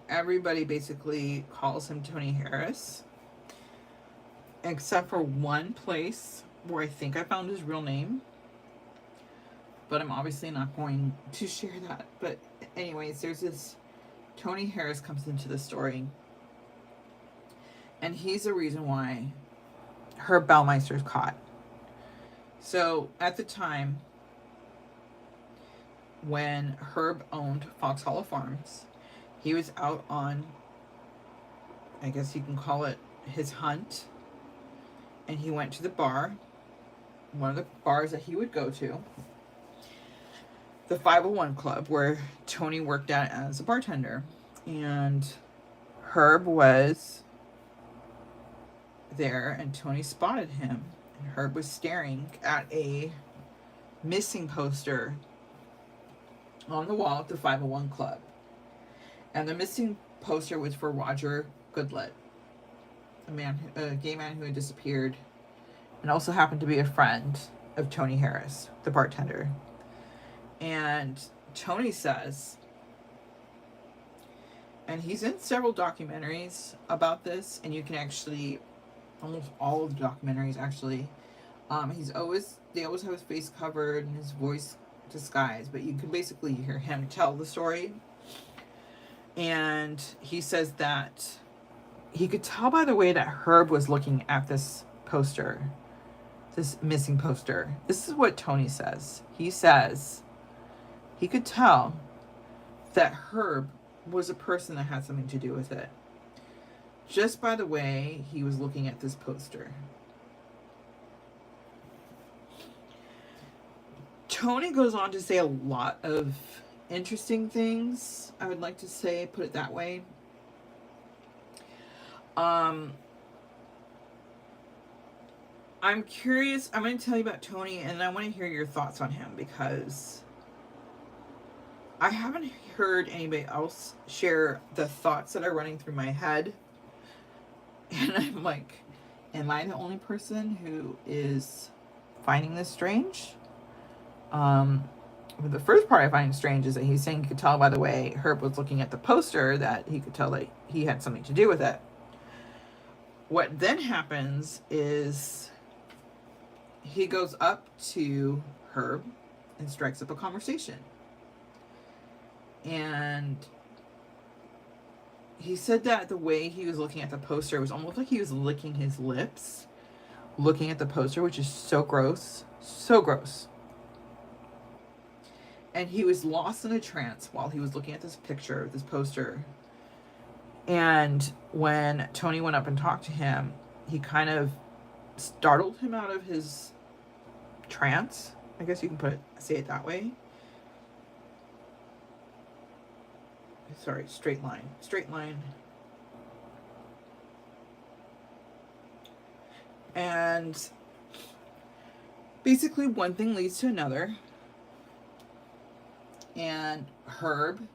everybody basically calls him Tony Harris, except for one place where I think I found his real name. But I'm obviously not going to share that. But anyways, there's this Tony Harris comes into the story. And he's the reason why Herb Baumeister is caught. So at the time when Herb owned Fox Hollow Farms, he was out on, I guess you can call it, his hunt. And he went to the bar, one of the bars that he would go to, the 501 Club, where Tony worked at as a bartender. And Herb was there, and Tony spotted him. And Herb was staring at a missing poster on the wall at the 501 Club. And the missing poster was for Roger Goodlet, a gay man who had disappeared, and also happened to be a friend of Tony Harris, the bartender. And Tony says, and he's in several documentaries about this, and you can actually, almost all of the documentaries actually, they always have his face covered and his voice disguised, but you can basically hear him tell the story. And he says that he could tell by the way that Herb was looking at this poster, this missing poster. This is what Tony says. He says he could tell that Herb was a person that had something to do with it, just by the way he was looking at this poster. Tony goes on to say a lot of interesting things, I would like to say, put it that way. I'm curious. I'm going to tell you about Tony, and I want to hear your thoughts on him, because I haven't heard anybody else share the thoughts that are running through my head. And I'm like, am I the only person who is finding this strange? The first part I find strange is that he's saying he could tell by the way Herb was looking at the poster that he could tell that he had something to do with it. What then happens is he goes up to Herb and strikes up a conversation. And he said that the way he was looking at the poster was almost like he was licking his lips, looking at the poster, which is so gross. So gross. And he was lost in a trance while he was looking at this picture, this poster. And when Tony went up and talked to him, he kind of startled him out of his trance. I guess you can say it that way. Sorry, straight line. Straight line. And basically one thing leads to another. And Herb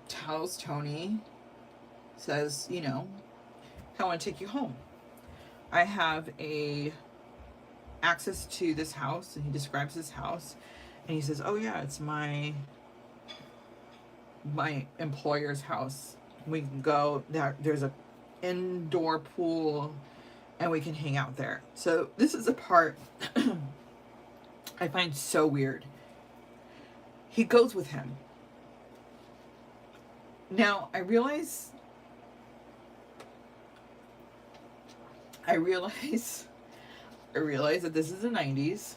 tells Tony, says, I want to take you home. I have access to this house, and he describes this house, and he says, oh yeah, it's my employer's house. We can go there. There's a indoor pool, and we can hang out there. So this is a part I find so weird. He goes with him. Now, I realize that this is the 90s.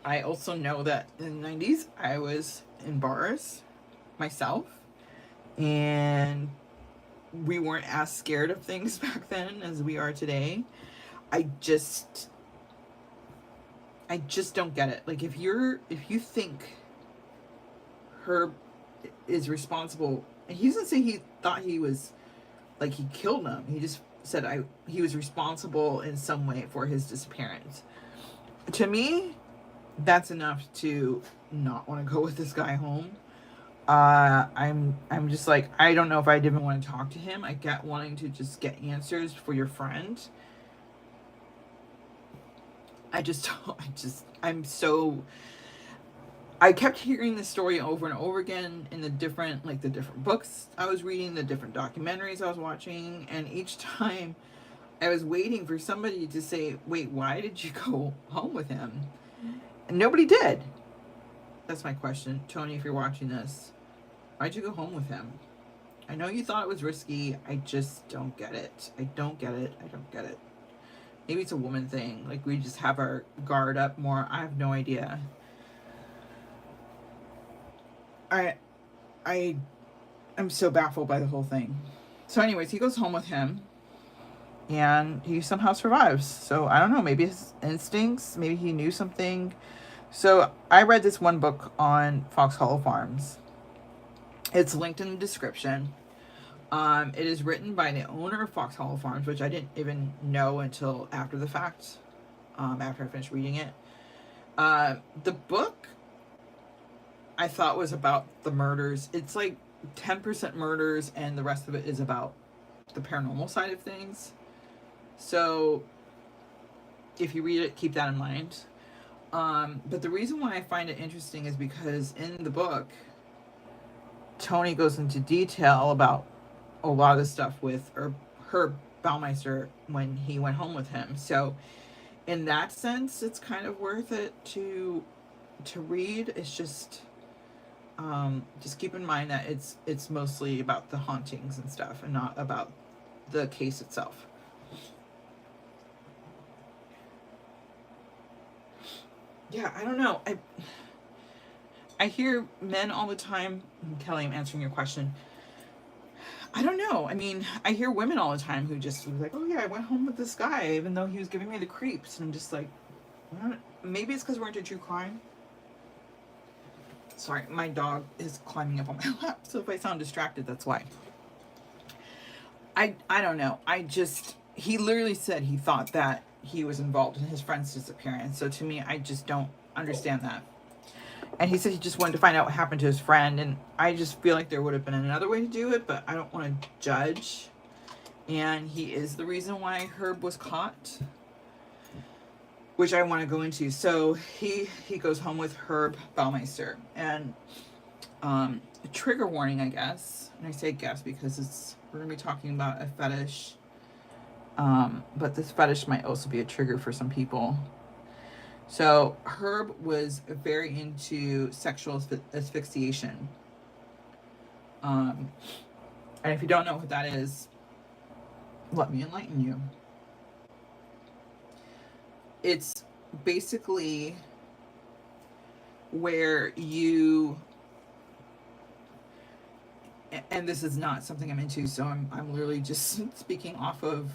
I also know that in the 90s, I was in bars myself, and we weren't as scared of things back then as we are today. I just don't get it. Like, if you think Herb is responsible, and he doesn't say he thought he was, like, he killed him. He just said he was responsible in some way for his disappearance. To me, that's enough to not want to go with this guy home. I'm just like, I don't know if I'd even want to talk to him. I get wanting to just get answers for your friend. I kept hearing this story over and over again in the different books I was reading, the different documentaries I was watching, and each time I was waiting for somebody to say, wait, why did you go home with him? And nobody did. That's my question. Tony, if you're watching this, why'd you go home with him? I know you thought it was risky. I just don't get it. I don't get it. Maybe it's a woman thing. Like, we just have our guard up more. I have no idea. I'm so baffled by the whole thing. So anyways, he goes home with him. And he somehow survives. So I don't know, maybe his instincts, maybe he knew something. So I read this one book on Fox Hollow Farms. It's linked in the description. It is written by the owner of Fox Hollow Farms, which I didn't even know until after the fact, after I finished reading it. The book I thought was about the murders. It's like 10% murders and the rest of it is about the paranormal side of things. So if you read it, keep that in mind. But the reason why I find it interesting is because in the book, Tony goes into detail about a lot of the stuff with Herb Baumeister when he went home with him. So in that sense, it's kind of worth it to read. It's just keep in mind that it's mostly about the hauntings and stuff and not about the case itself. Yeah, I don't know. I hear men all the time. Kelly, I'm answering your question. I don't know. I mean, I hear women all the time who just like, oh yeah, I went home with this guy even though he was giving me the creeps. And I'm just like, maybe it's because we're into true crime. Sorry, my dog is climbing up on my lap. So if I sound distracted, that's why. I don't know. He literally said he thought that he was involved in his friend's disappearance. So to me, I just don't understand that. And he said he just wanted to find out what happened to his friend. And I just feel like there would have been another way to do it, but I don't want to judge. And he is the reason why Herb was caught, which I want to go into. So he goes home with Herb Baumeister. And a trigger warning, I guess. And I say guess because we're going to be talking about a fetish. But this fetish might also be a trigger for some people. So Herb was very into sexual asphyxiation. And if you don't know what that is, let me enlighten you. It's basically where you, and this is not something I'm into, so I'm literally just speaking off of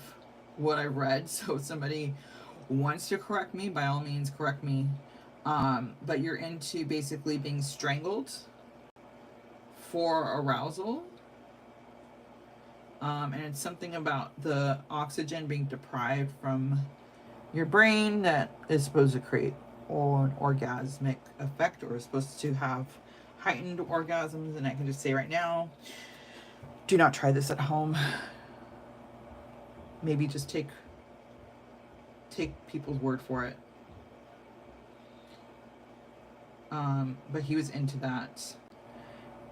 what I read. So if somebody wants to correct me, by all means correct me. But you're into basically being strangled for arousal. And it's something about the oxygen being deprived from your brain that is supposed to create an orgasmic effect, or is supposed to have heightened orgasms. And I can just say right now, do not try this at home. Maybe just take people's word for it. But he was into that.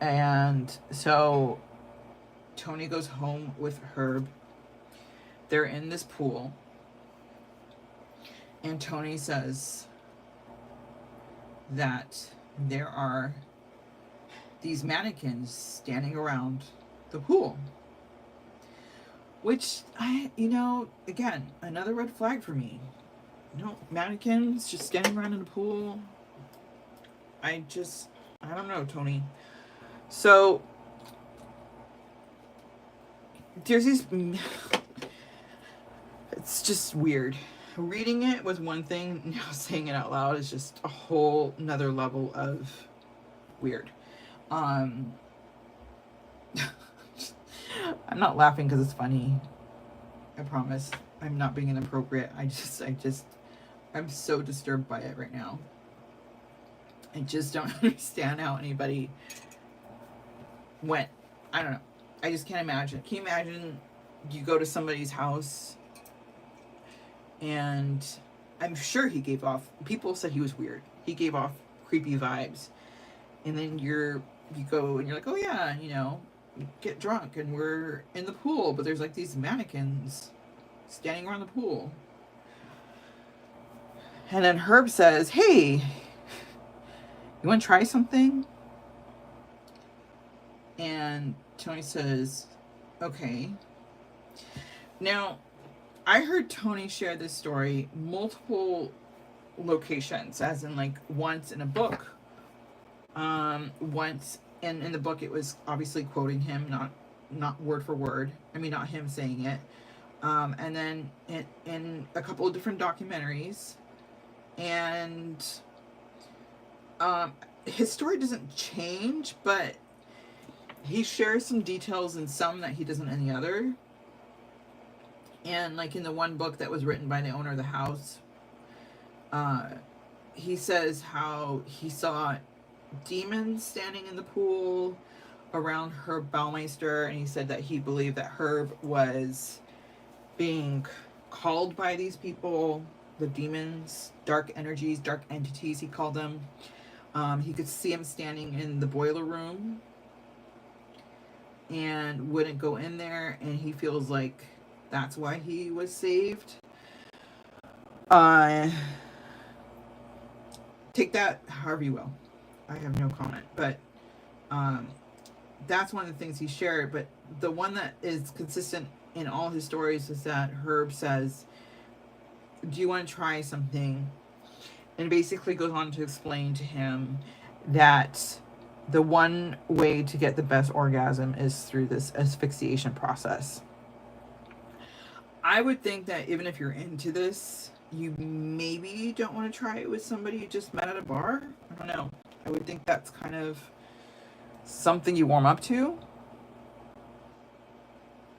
And so Tony goes home with Herb. They're in this pool. And Tony says that there are these mannequins standing around the pool. Which, again, another red flag for me. Mannequins just standing around in the pool. I don't know, Tony. So, there's these, it's just weird. reading it was one thing. Now saying it out loud is just a whole another level of weird. Um, I'm not laughing because it's funny. I promise. I'm not being inappropriate. I'm so disturbed by it right now. I just don't understand how anybody went. I don't know. I just can't imagine. Can you imagine you go to somebody's house and I'm sure he gave off, people said he was weird. He gave off creepy vibes. And then you go and you're like, oh yeah, get drunk and we're in the pool, but there's like these mannequins standing around the pool. And then Herb says, hey, you want to try something? And Tony says, okay. Now, I heard Tony share this story multiple locations, as in like once in a book, once in the book it was obviously quoting him, not word for word. I mean, not him saying it. And then in a couple of different documentaries, and his story doesn't change, but he shares some details in some that he doesn't in the other. And like in the one book that was written by the owner of the house, he says how he saw demons standing in the pool around Herb Baumeister, and he said that he believed that Herb was being called by these people, the demons, dark energies, dark entities, he called them. He could see him standing in the boiler room and wouldn't go in there, and he feels like that's why he was saved. Take that however you will. I have no comment, but that's one of the things he shared. But the one that is consistent in all his stories is that Herb says, do you want to try something? And basically goes on to explain to him that the one way to get the best orgasm is through this asphyxiation process. I would think that even if you're into this, you maybe don't want to try it with somebody you just met at a bar. I don't know. I would think that's kind of something you warm up to.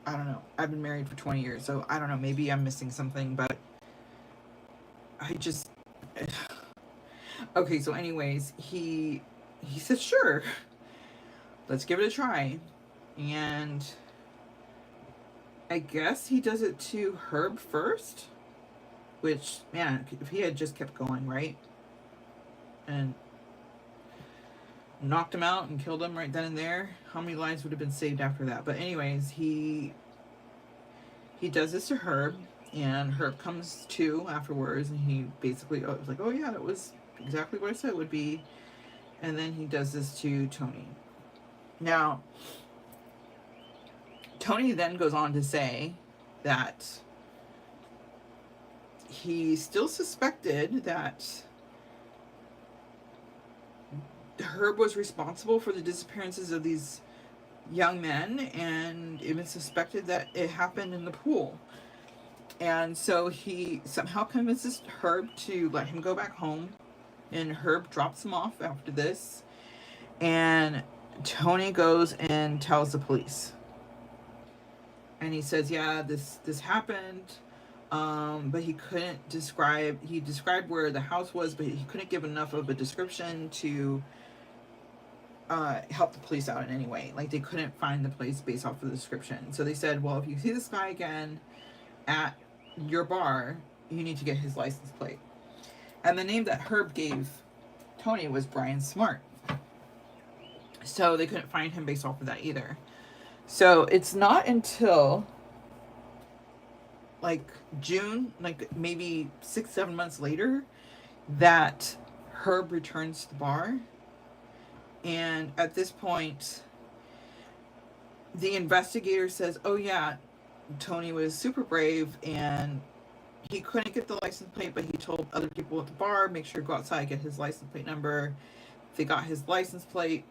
I don't know. I've been married for 20 years, so I don't know. Maybe I'm missing something, but I just... Okay, so anyways, he said, sure, let's give it a try. And I guess he does it to Herb first, which, man, if he had just kept going, right? And knocked him out and killed him right then and there, how many lives would have been saved after that? But anyways, he does this to Herb, and Herb comes to afterwards, and he basically was like, oh yeah, that was exactly what I said it would be. And then he does this to Tony. Now, Tony then goes on to say that he still suspected that Herb was responsible for the disappearances of these young men, and even suspected that it happened in the pool. And so he somehow convinces Herb to let him go back home, and Herb drops him off after this, and Tony goes and tells the police. And he says, yeah, this happened, but he couldn't describe, he described where the house was, but he couldn't give enough of a description to help the police out in any way. Like, they couldn't find the place based off of the description. So they said, well, if you see this guy again at your bar, you need to get his license plate. And the name that Herb gave Tony was Brian Smart. So they couldn't find him based off of that either. So it's not until like June, like maybe 6-7 months later, that Herb returns to the bar. And at this point, the investigator says, oh yeah, Tony was super brave and he couldn't get the license plate, but he told other people at the bar, make sure to go outside, get his license plate number. They got his license plate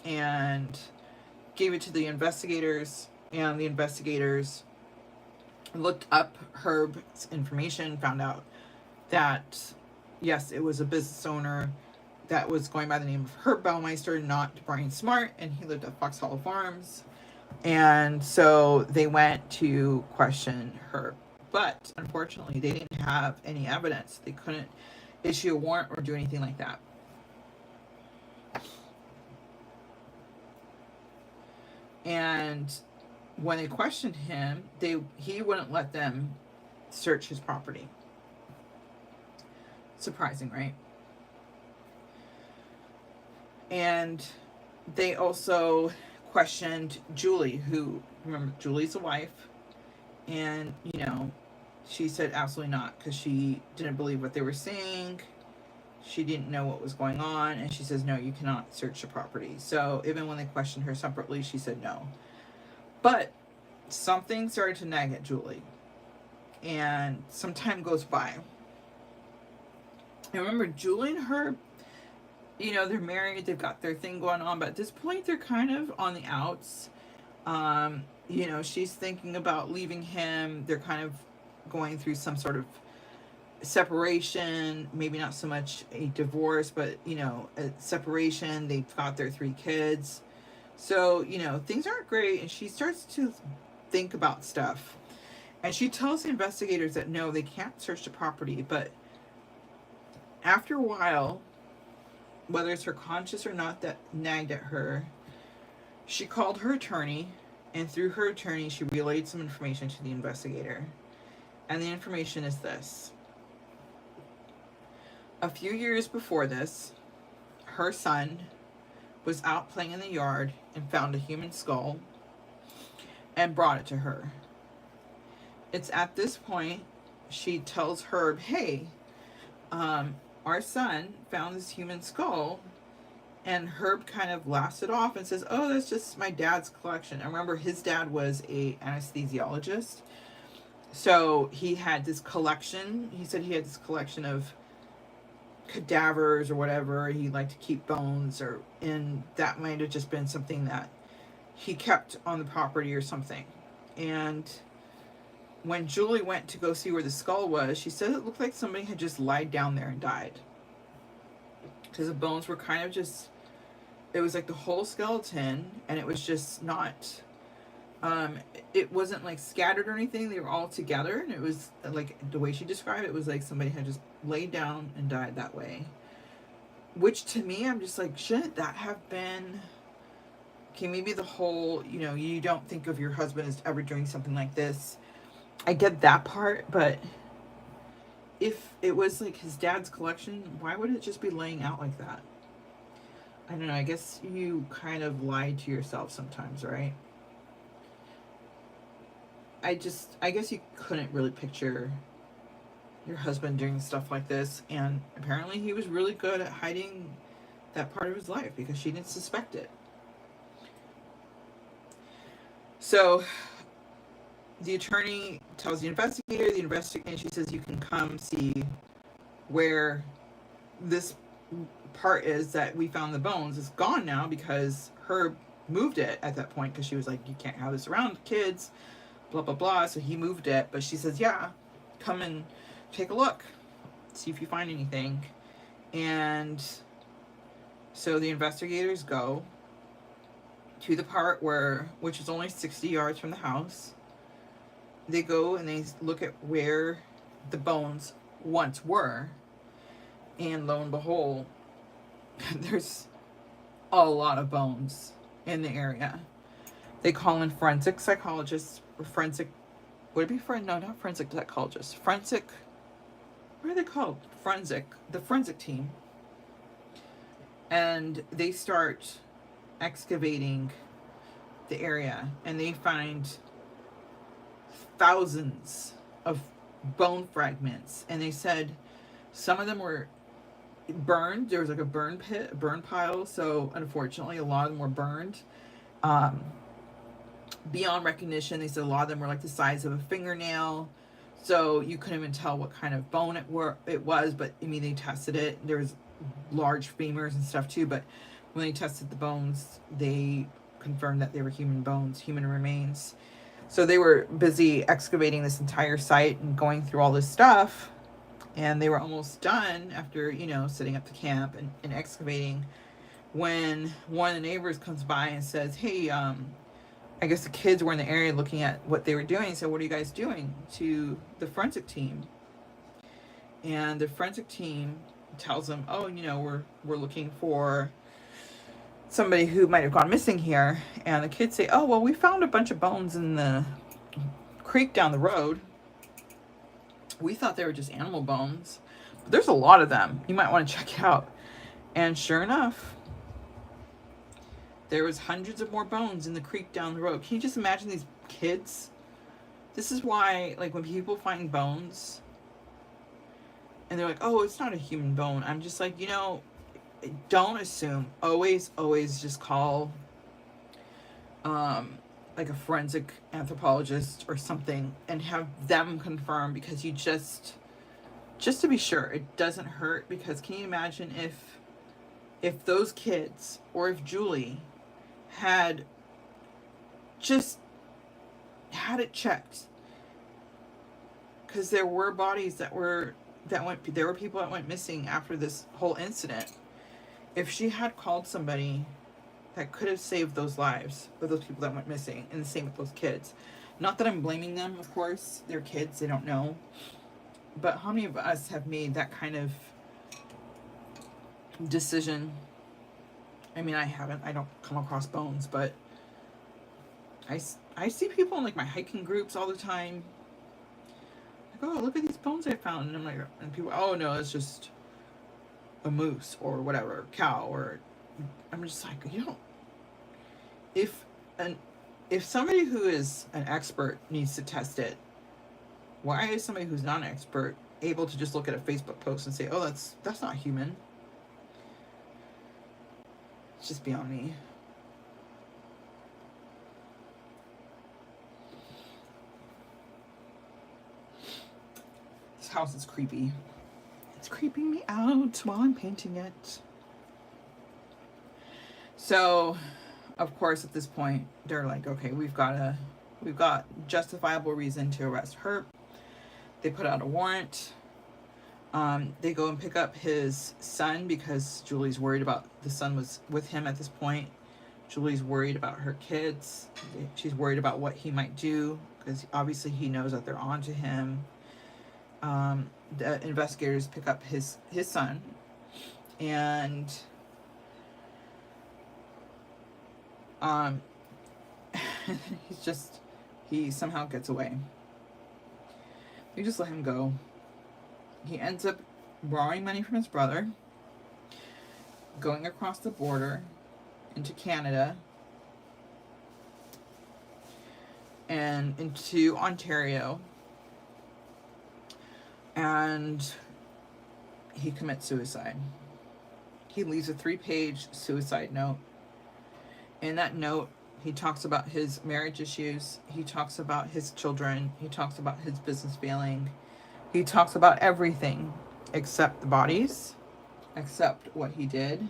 and gave it to the investigators, and the investigators looked up Herb's information, found out that, yes, it was a business owner that was going by the name of Herb Baumeister, not Brian Smart, and he lived at Fox Hollow Farms. And so they went to question Herb. But unfortunately, they didn't have any evidence. They couldn't issue a warrant or do anything like that. And when they questioned him, he wouldn't let them search his property. Surprising, right? And they also questioned Julie, who, remember, Julie's a wife, and, you know, she said absolutely not, because she didn't believe what they were saying. She didn't know what was going on, and she says, no, you cannot search the property. So even when they questioned her separately, she said no. But something started to nag at Julie, and some time goes by. And remember, Julie and her, you know, they're married, they've got their thing going on, but at this point, they're kind of on the outs. You know, she's thinking about leaving him. They're kind of going through some sort of separation, maybe not so much a divorce, but, you know, a separation. They've got their 3 kids. So, you know, things aren't great, and she starts to think about stuff. And she tells the investigators that no, they can't search the property, but after a while, whether it's her conscience or not that nagged at her, she called her attorney, and through her attorney, she relayed some information to the investigator. And the information is this. A few years before this, her son was out playing in the yard and found a human skull and brought it to her. It's at this point she tells Herb, hey, our son found this human skull, and Herb kind of laughs it off and says, oh, that's just my dad's collection. I remember his dad was a anesthesiologist, so he had this collection. He said he had this collection of cadavers or whatever. He liked to keep bones, and that might have just been something that he kept on the property or something. And when Julie went to go see where the skull was, she said it looked like somebody had just lied down there and died. Because the bones were kind of just, it was like the whole skeleton, and it was just not, it wasn't like scattered or anything. They were all together, and it was like, the way she described it was like somebody had just laid down and died that way. Which to me, I'm just like, shouldn't that have been, okay, maybe the whole, you know, you don't think of your husband as ever doing something like this. I get that part, but if it was like his dad's collection, why would it just be laying out like that? I don't know, I guess you kind of lie to yourself sometimes, right? I guess you couldn't really picture your husband doing stuff like this, and apparently he was really good at hiding that part of his life because she didn't suspect it. So the attorney tells the investigator, and she says, you can come see where this part is that we found the bones. It's gone now because Herb moved it at that point, because she was like, you can't have this around kids, blah, blah, blah. So he moved it, but she says, yeah, come and take a look, see if you find anything. And so the investigators go to the part which is only 60 yards from the house. They go and they look at where the bones once were, and lo and behold, there's a lot of bones in the area. They call in forensic psychologists, or forensic, would it be not forensic psychologists, forensic, what are they called? The forensic team. And they start excavating the area, and they find thousands of bone fragments. And they said some of them were burned. There was like a burn pit, a burn pile. So unfortunately, a lot of them were burned beyond recognition. They said a lot of them were like the size of a fingernail. So you couldn't even tell what kind of bone it was. But I mean, they tested it. There was large femurs and stuff too. But when they tested the bones, they confirmed that they were human bones, human remains. So they were busy excavating this entire site and going through all this stuff. And they were almost done after, setting up the camp and excavating, when one of the neighbors comes by and says, hey, I guess the kids were in the area looking at what they were doing. So what are you guys doing? To the forensic team. And the forensic team tells them, oh, we're looking for somebody who might have gone missing here. And the kids say, oh, well, we found a bunch of bones in the creek down the road. We thought they were just animal bones, but there's a lot of them. You might want to check it out. And sure enough, there was hundreds of more bones in the creek down the road. Can you just imagine these kids? This is why, like, when people find bones and they're like, oh, it's not a human bone, I'm just like, don't assume. Always just call like a forensic anthropologist or something and have them confirm, because you just to be sure. It doesn't hurt, because can you imagine if those kids, or if Julie had just had it checked, because there were bodies there were people that went missing after this whole incident. If she had called somebody that could have saved those lives of those people that went missing, and the same with those kids. Not that I'm blaming them, of course. They're kids, they don't know. But how many of us have made that kind of decision? I mean, I haven't. I don't come across bones, but I see people in, like, my hiking groups all the time. Like, oh, look at these bones I found. And I'm like, and people, oh no, it's just a moose or whatever, cow, or I'm just like, if somebody who is an expert needs to test it, why is somebody who's not an expert able to just look at a Facebook post and say, oh, that's not human? It's just beyond me. This house is creepy. It's creeping me out while I'm painting it. So, of course, at this point, they're like, okay, we've got justifiable reason to arrest Herb. They put out a warrant. They go and pick up his son, because Julie's worried about, the son was with him at this point. Julie's worried about her kids. She's worried about what he might do, because obviously he knows that they're on to him. The investigators pick up his son, and he somehow gets away. They just let him go. He ends up borrowing money from his brother, going across the border into Canada and into Ontario, and he commits suicide. He leaves a 3-page suicide note. In that note, he talks about his marriage issues. He talks about his children. He talks about his business failing. He talks about everything except the bodies, except what he did.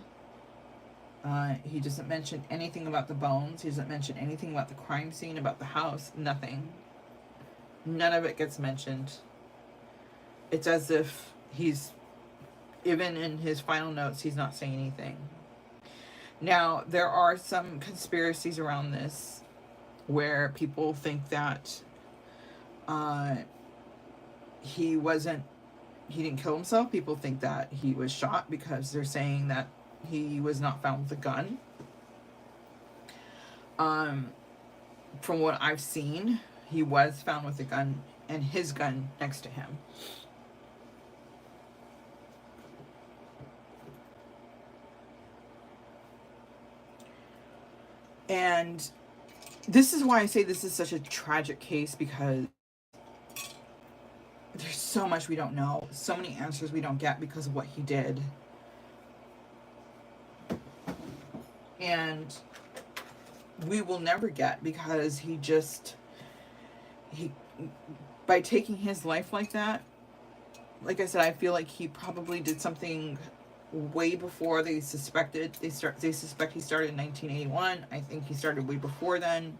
He doesn't mention anything about the bones. He doesn't mention anything about the crime scene, about the house, nothing. None of it gets mentioned. It's as if even in his final notes, he's not saying anything. Now, there are some conspiracies around this where people think that he didn't kill himself. People think that he was shot, because they're saying that he was not found with a gun. From what I've seen, he was found with a gun, and his gun next to him. And this is why I say this is such a tragic case, because there's so much we don't know. So many answers we don't get because of what he did. And we will never get, because by taking his life like that, like I said, I feel like he probably did something way before they suspected. They suspect he started in 1981. I think he started way before then.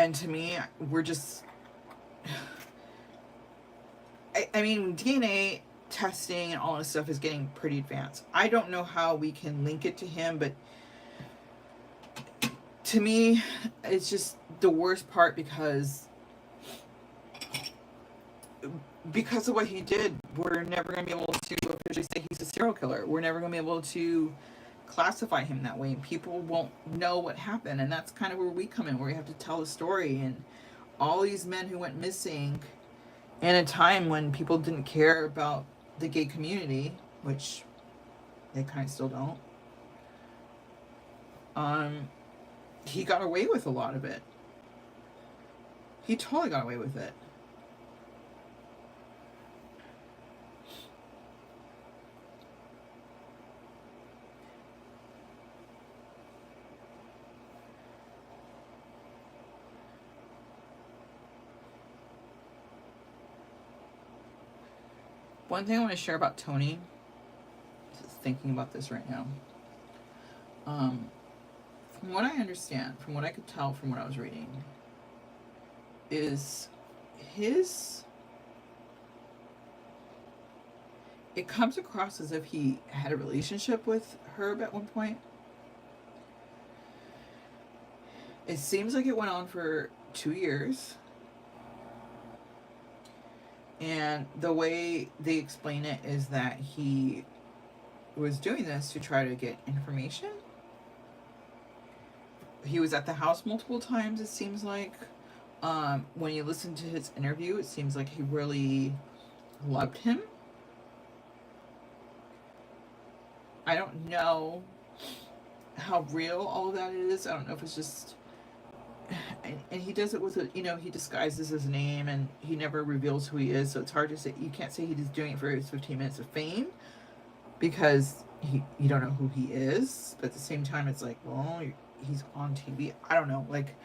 And to me, we're just, I mean, DNA testing and all this stuff is getting pretty advanced. I don't know how we can link it to him, but to me, it's just the worst part because of what he did. We're never going to be able to officially say he's a serial killer. We're never going to be able to classify him that way. People won't know what happened, and that's kind of where we come in, where we have to tell a story. And all these men who went missing in a time when people didn't care about the gay community, which they kind of still don't. He got away with a lot of it. He totally got away with it. One thing I want to share about Tony, just thinking about this right now. From what I understand, from what I could tell from what I was reading, is it comes across as if he had a relationship with Herb at one point. It seems like it went on for 2 years. And the way they explain it is that he was doing this to try to get information. He was at the house multiple times, it seems like. When you listen to his interview, it seems like he really loved him. I don't know how real all of that is. I don't know if it's just... And he does it with he disguises his name and he never reveals who he is, so it's hard to say. You can't say he's doing it for his 15 minutes of fame because you don't know who he is. But at the same time, it's like, well, he's on TV. I don't know. Like,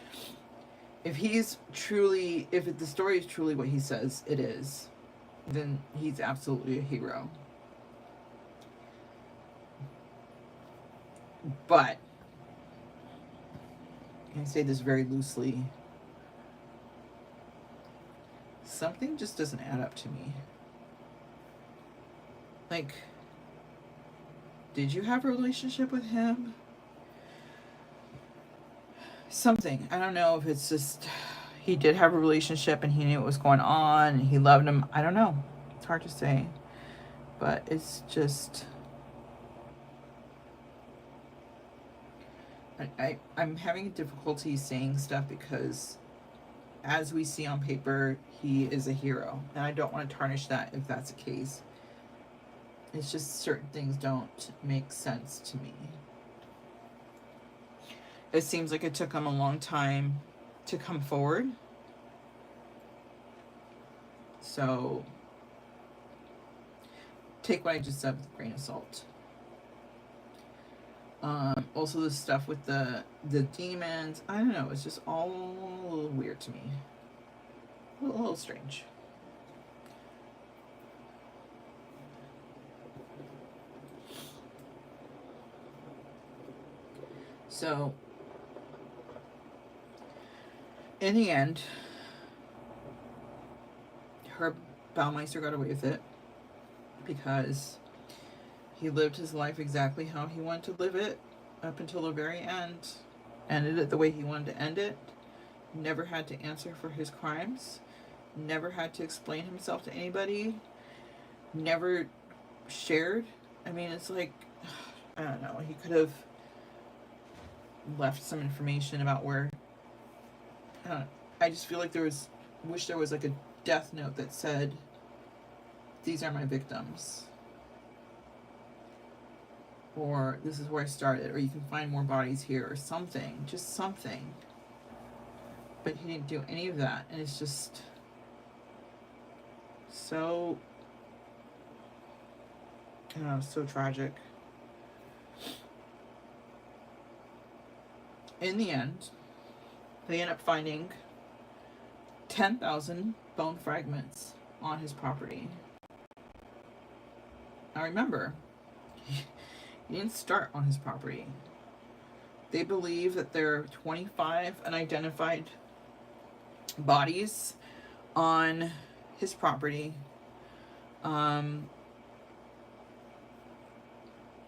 if the story is truly what he says it is, then he's absolutely a hero. But I say this very loosely, something just doesn't add up to me. Like, did you have a relationship with him? Something. I don't know if it's just he did have a relationship and he knew what was going on and he loved him. I don't know. It's hard to say. But it's just... I'm having difficulty saying stuff because, as we see on paper, he is a hero. And I don't want to tarnish that if that's the case. It's just certain things don't make sense to me. It seems like it took him a long time to come forward. So, take what I just said with a grain of salt. Also the stuff with the demons, I don't know, it's just all a little weird to me. A little strange. So, in the end, Baumeister got away with it because he lived his life exactly how he wanted to live it up until the very end. Ended it the way he wanted to end it. Never had to answer for his crimes. Never had to explain himself to anybody. Never shared. I mean, it's like, I don't know, he could have left some information about where... I just feel like wish there was like a death note that said, these are my victims. Or this is where I started, or you can find more bodies here, or something, just something. But he didn't do any of that, and it's just so, I don't know, so tragic. In the end, they end up finding 10,000 bone fragments on his property. Now remember, he didn't start on his property. They believe that there are 25 unidentified bodies on his property.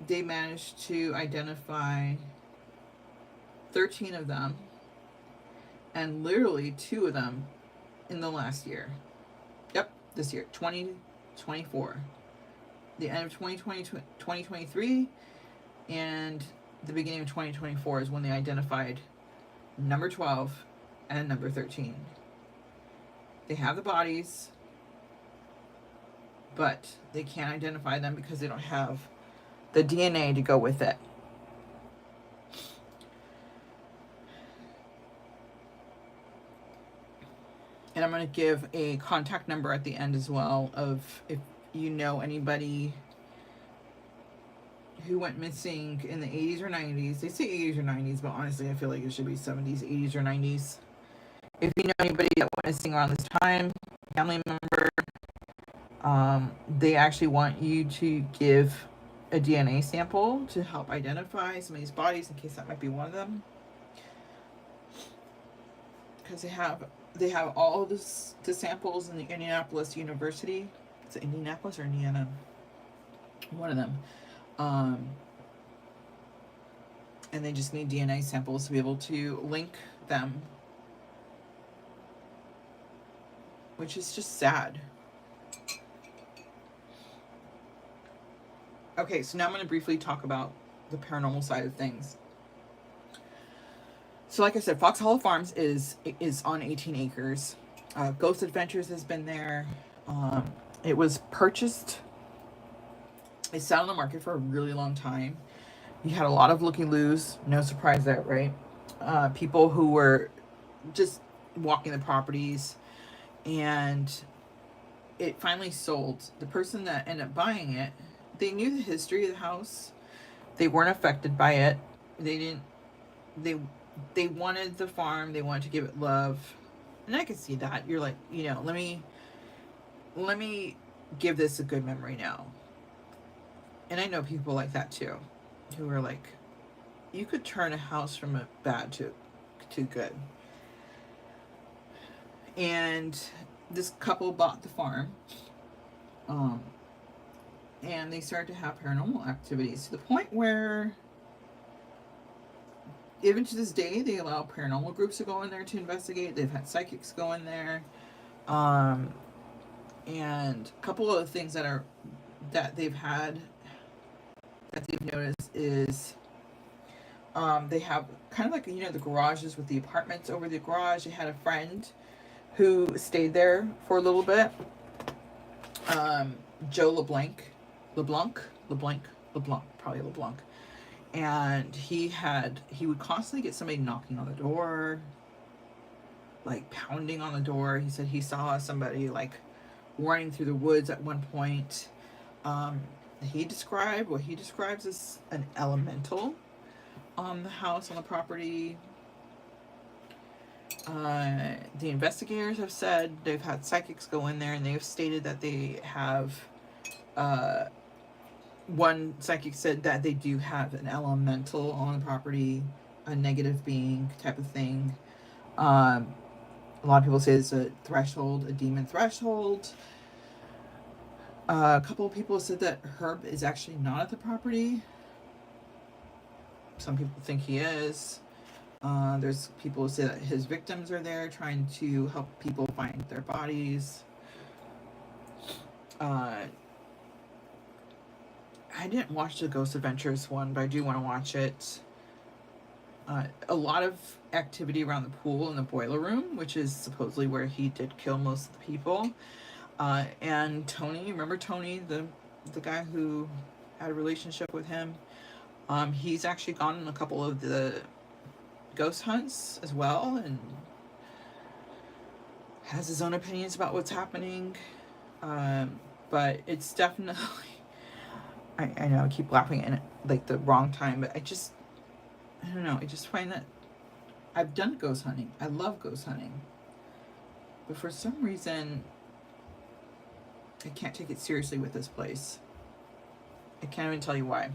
They managed to identify 13 of them, and literally 2 of them in the last year. Yep, this year, 2024. The end of 2023 and the beginning of 2024 is when they identified number 12 and number 13. They have the bodies, but they can't identify them because they don't have the DNA to go with it. And I'm going to give a contact number at the end as well of if you know anybody who went missing in the 80s or 90s. They say 80s or 90s, but honestly I feel like it should be 70s, 80s, or 90s. If you know anybody that went missing around this time, family member, they actually want you to give a DNA sample to help identify some of these bodies in case that might be one of them. Because they have all of the samples in the Indianapolis University. Is it Indianapolis or Indiana? One of them. And they just need DNA samples to be able to link them, which is just sad. Okay, so now I'm going to briefly talk about the paranormal side of things. So like I said, Fox Hollow Farms is on 18 acres. Ghost Adventures has been there. It was purchased. It sat on the market for a really long time. You had a lot of looky-loos. No surprise there, right? People who were just walking the properties. And it finally sold. The person that ended up buying it, they knew the history of the house. They weren't affected by it. They wanted the farm. They wanted to give it love. And I can see that. You're like, let me give this a good memory now. And I know people like that too, who are like, you could turn a house from a bad to good. And this couple bought the farm. And they started to have paranormal activities to the point where even to this day they allow paranormal groups to go in there to investigate. They've had psychics go in there. And a couple of things that they've had that they've noticed is they have kind of like, the garages with the apartments over the garage. They had a friend who stayed there for a little bit. Joe LeBlanc, probably LeBlanc. And he would constantly get somebody knocking on the door, like pounding on the door. He said he saw somebody like running through the woods at one point. He described what he describes as an elemental on the house, on the property. The investigators have said they've had psychics go in there, and they've stated that they have, one psychic said that they do have an elemental on the property, a negative being type of thing. A lot of people say it's a threshold, a demon threshold. A couple of people said that Herb is actually not at the property. Some people think he is. There's people who say that his victims are there trying to help people find their bodies. I didn't watch the Ghost Adventures one, but I do want to watch it. A lot of activity around the pool and the boiler room, which is supposedly where he did kill most of the people. And Tony, remember Tony, the guy who had a relationship with him? He's actually gone on a couple of the ghost hunts as well, and has his own opinions about what's happening. But it's definitely, I know I keep laughing at like the wrong time, but I don't know, I just find that I've done ghost hunting. I love ghost hunting. But for some reason, I can't take it seriously with this place. I can't even tell you why.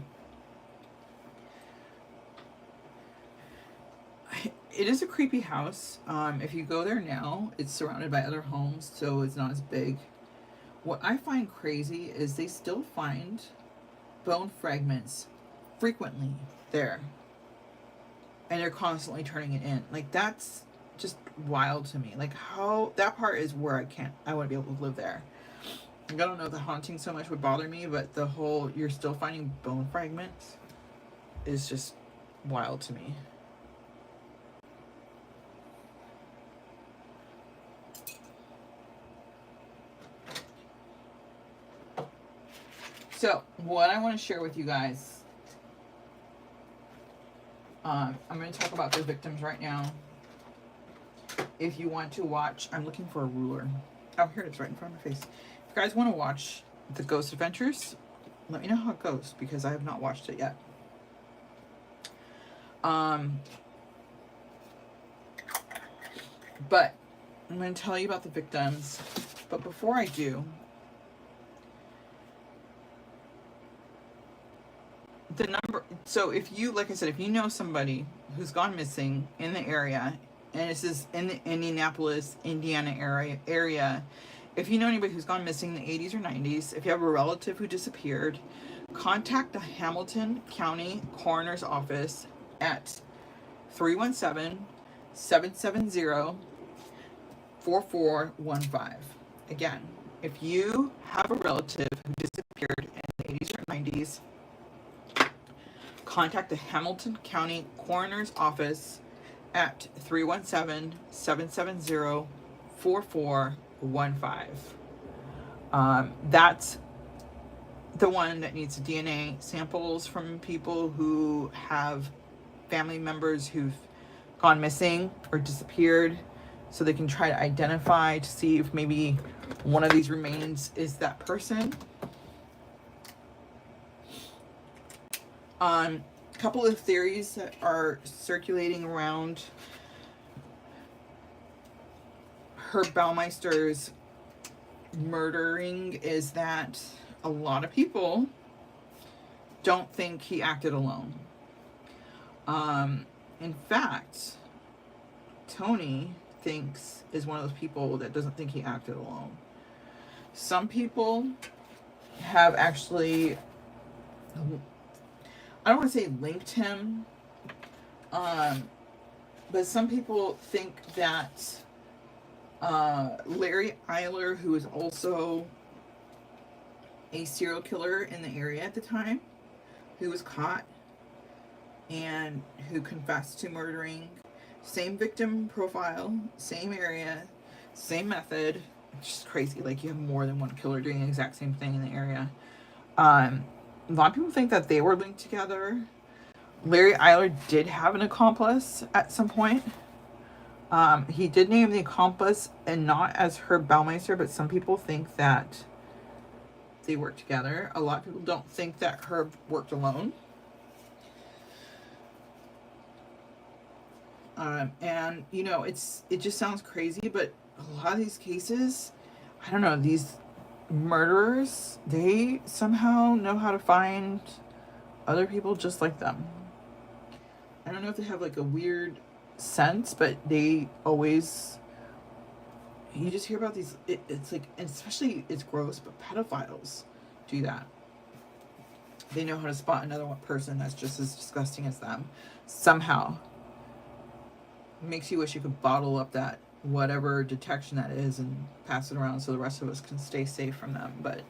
it is a creepy house. If you go there now, it's surrounded by other homes, so it's not as big. What I find crazy is they still find bone fragments frequently there, and they're constantly turning it in. Like, that's just wild to me. Like, how that part is where I want to be able to live there. Like, I don't know if the haunting so much would bother me, but the whole you're still finding bone fragments is just wild to me. So, what I want to share with you guys, I'm going to talk about the victims right now. If you want to watch, I'm looking for a ruler. Oh, here it is, right in front of my face. If you guys want to watch The Ghost Adventures, let me know how it goes, because I have not watched it yet. But I'm going to tell you about the victims. But before I do, the number, so if you, like I said, if you know somebody who's gone missing in the area, and this is in the Indianapolis, Indiana area, if you know anybody who's gone missing in the 80s or 90s, if you have a relative who disappeared, contact the Hamilton County Coroner's Office at 317-770-4415. Again, if you have a relative who disappeared in the 80s or 90s, contact the Hamilton County Coroner's Office at 317-770-4415. That's the one that needs DNA samples from people who have family members who've gone missing or disappeared, so they can try to identify to see if maybe one of these remains is that person. A couple of theories that are circulating around Herb Baumeister's murdering is that a lot of people don't think he acted alone. In fact, Tony is one of those people that doesn't think he acted alone. Some people have actually, I don't want to say linked him, but some people think that Larry Eiler, who is also a serial killer in the area at the time, who was caught and who confessed to murdering, same victim profile, same area, same method. It's just crazy. Like, you have more than one killer doing the exact same thing in the area. A lot of people think that they were linked together. Larry Eiler did have an accomplice at some point. He did name the accomplice, and not as Herb Baumeister, but some people think that they worked together. A lot of people don't think that Herb worked alone. And you know, it just sounds crazy, but a lot of these cases, I don't know, these murderers, they somehow know how to find other people just like them. I don't know if they have like a weird sense, but they always, you just hear about these, it's like, especially, it's gross, but pedophiles do that. They know how to spot another person that's just as disgusting as them somehow. Makes you wish you could bottle up that whatever detection that is and pass it around so the rest of us can stay safe from them. But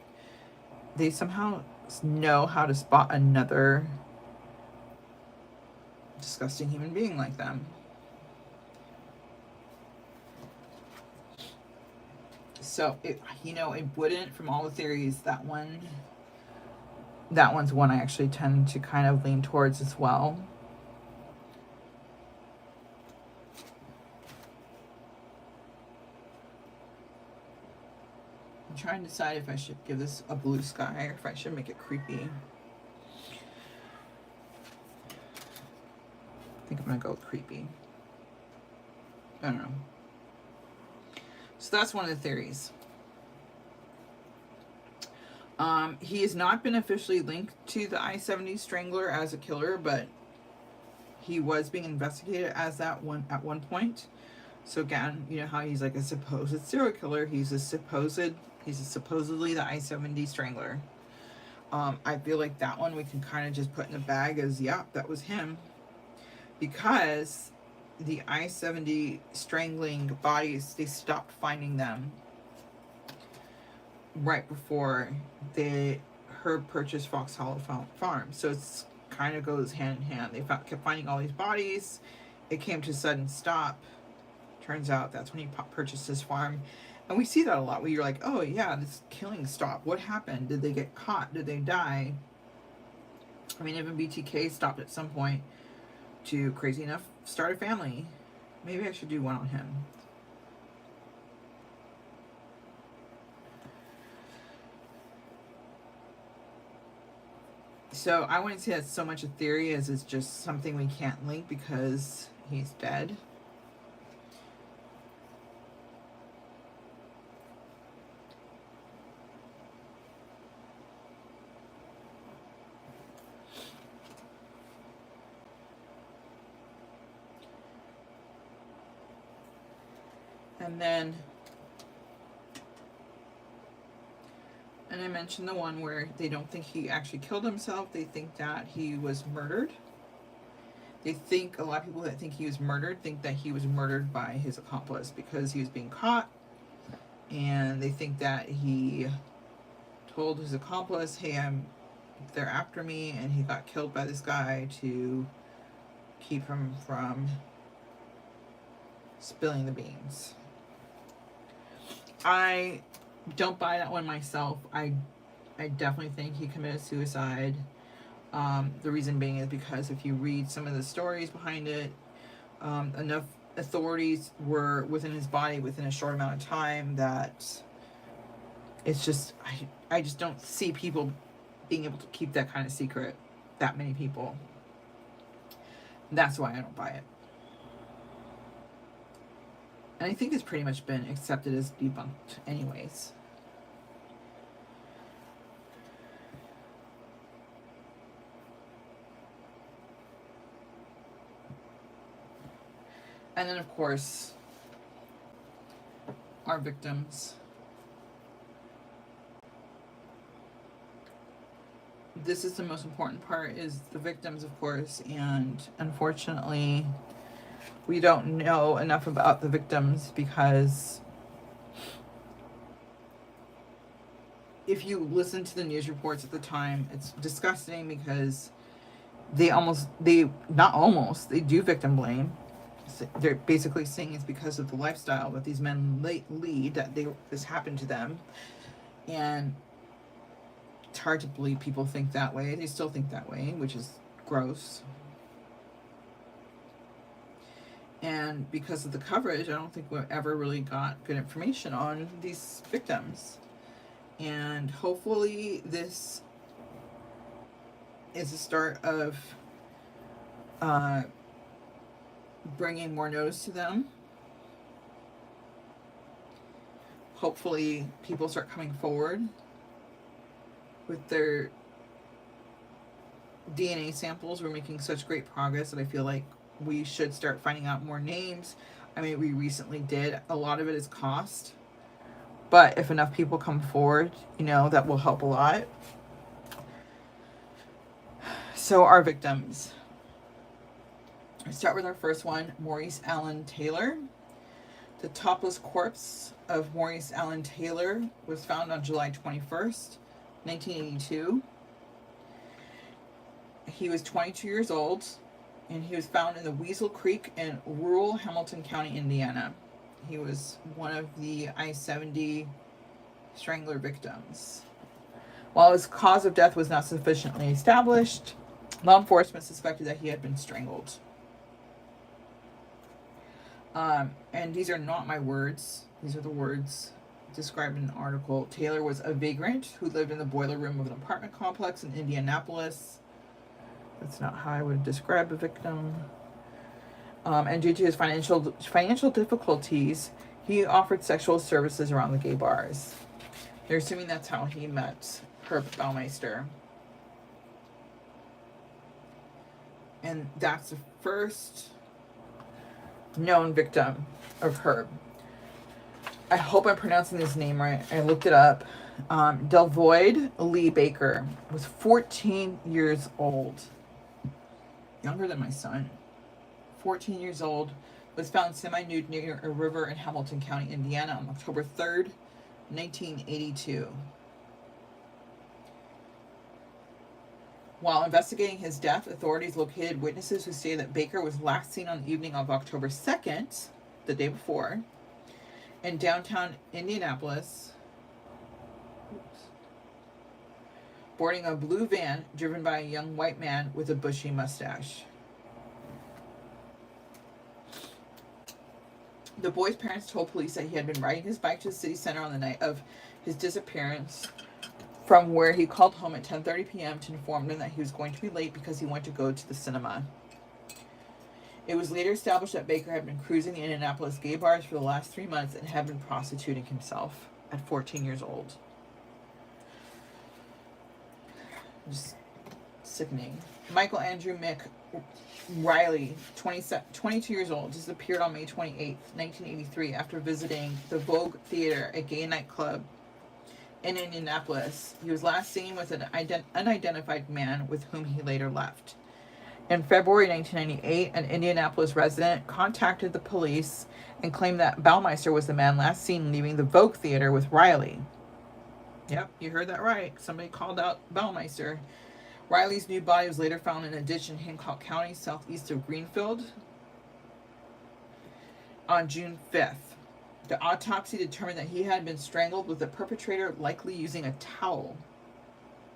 they somehow know how to spot another disgusting human being like them. So it wouldn't, from all the theories, that one's one I actually tend to kind of lean towards as well. I'm trying to decide if I should give this a blue sky or if I should make it creepy. I think I'm gonna go with creepy. I don't know. So that's one of the theories. He has not been officially linked to the i-70 strangler as a killer, but he was being investigated as that one at one point. So again, you know how he's like a supposed serial killer. He's a supposedly the I-70 strangler. I feel like that one we can kind of just put in the bag as, yeah, that was him. Because the I-70 strangling bodies, they stopped finding them right before Herb purchased Fox Hollow Farm. So it's kind of goes hand in hand. They kept finding all these bodies. It came to a sudden stop. Turns out that's when he purchased his farm. And we see that a lot where you're like, oh yeah, this killing stopped. What happened? Did they get caught? Did they die? I mean, even BTK stopped at some point to, crazy enough, start a family. Maybe I should do one on him. So I wouldn't say that's so much a theory as it's just something we can't link because he's dead. And I mentioned the one where they don't think he actually killed himself. They think that he was murdered. They think, a lot of people that think he was murdered think that he was murdered by his accomplice because he was being caught. And they think that he told his accomplice, hey, they're after me, and he got killed by this guy to keep him from spilling the beans. I don't buy that one myself. I definitely think he committed suicide. The reason being is because if you read some of the stories behind it, enough authorities were within his body within a short amount of time that it's just, I just don't see people being able to keep that kind of secret, that many people. That's why I don't buy it. And I think it's pretty much been accepted as debunked anyways. And then, of course, our victims. This is the most important part, is the victims, of course, and unfortunately, we don't know enough about the victims because if you listen to the news reports at the time, it's disgusting because they do victim blame. They're basically saying it's because of the lifestyle that these men lead that this happened to them. And it's hard to believe people think that way. They still think that way, which is gross. And because of the coverage, I don't think we ever really got good information on these victims. And hopefully this is the start of bringing more notice to them. Hopefully people start coming forward with their DNA samples. We're making such great progress that I feel like we should start finding out more names. I mean, we recently did. A lot of it is cost. But if enough people come forward, that will help a lot. So our victims. I start with our first one, Maurice Allen Taylor. The topless corpse of Maurice Allen Taylor was found on July 21st, 1982. He was 22 years old, and he was found in the Weasel Creek in rural Hamilton County, Indiana. He was one of the I-70 strangler victims. While his cause of death was not sufficiently established, law enforcement suspected that he had been strangled. And these are not my words. These are the words described in the article. Taylor was a vagrant who lived in the boiler room of an apartment complex in Indianapolis. That's not how I would describe a victim. And due to his financial difficulties, he offered sexual services around the gay bars. They're assuming that's how he met Herb Baumeister. And that's the first known victim of Herb. I hope I'm pronouncing his name right. I looked it up. Delvoid Lee Baker was 14 years old. Younger than my son. 14 years old. Was found semi-nude near a river in Hamilton County, Indiana on October 3rd, 1982. While investigating his death, authorities located witnesses who stated that Baker was last seen on the evening of October 2nd, the day before, in downtown Indianapolis, boarding a blue van driven by a young white man with a bushy mustache. The boy's parents told police that he had been riding his bike to the city center on the night of his disappearance, from where he called home at 10:30 p.m. to inform them that he was going to be late because he went to go to the cinema. It was later established that Baker had been cruising the Indianapolis gay bars for the last 3 months and had been prostituting himself at 14 years old. Just sickening. Michael Andrew Mick Riley, 22 years old, disappeared on May 28, 1983 after visiting the Vogue Theater, a gay nightclub in Indianapolis. He was last seen with an unidentified man with whom he later left. In February 1998, an Indianapolis resident contacted the police and claimed that Baumeister was the man last seen leaving the Vogue Theater with Riley. Yep, you heard that right. Somebody called out Baumeister. Riley's nude body was later found in a ditch in Hancock County, southeast of Greenfield, on June 5th. The autopsy determined that he had been strangled, with the perpetrator likely using a towel.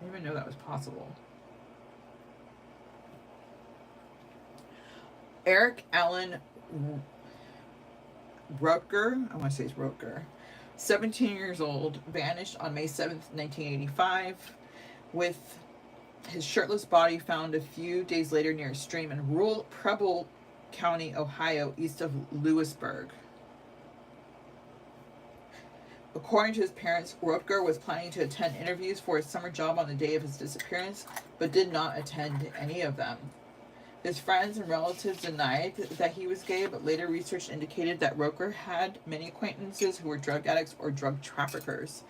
I didn't even know that was possible. Eric Allen Rutger, I want to say it's Rutger, 17 years old, vanished on May 7th, 1985, with his shirtless body found a few days later near a stream in rural Preble County, Ohio, east of Lewisburg. According to his parents, Rutger was planning to attend interviews for his summer job on the day of his disappearance, but did not attend any of them. His friends and relatives denied that he was gay, but later research indicated that Rutger had many acquaintances who were drug addicts or drug traffickers.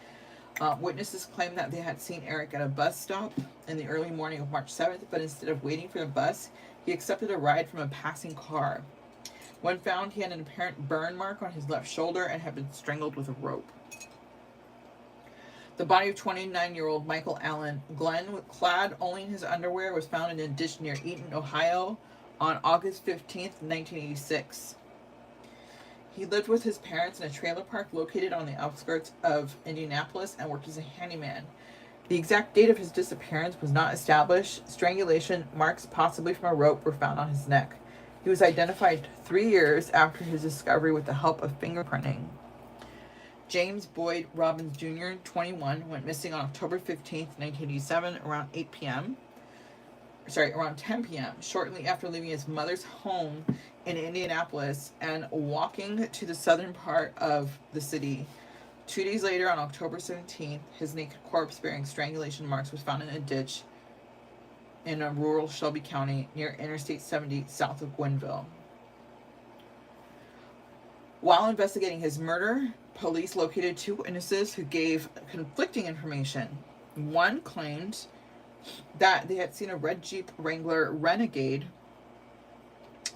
Witnesses claimed that they had seen Eric at a bus stop in the early morning of March 7th, but instead of waiting for the bus, he accepted a ride from a passing car. When found, he had an apparent burn mark on his left shoulder and had been strangled with a rope. The body of 29-year-old Michael Allen Glenn, clad only in his underwear, was found in a ditch near Eaton, Ohio, on August 15th, 1986. He lived with his parents in a trailer park located on the outskirts of Indianapolis and worked as a handyman. The exact date of his disappearance was not established. Strangulation marks, possibly from a rope, were found on his neck. He was identified 3 years after his discovery with the help of fingerprinting. James Boyd Robbins Jr., 21, went missing on October 15th, 1987, around 10 p.m., shortly after leaving his mother's home in Indianapolis and walking to the southern part of the city. 2 days later, on October 17th, his naked corpse bearing strangulation marks was found in a ditch in a rural Shelby County near Interstate 70 south of Gwenville. While investigating his murder, police located 2 witnesses who gave conflicting information. One claimed that they had seen a red Jeep Wrangler Renegade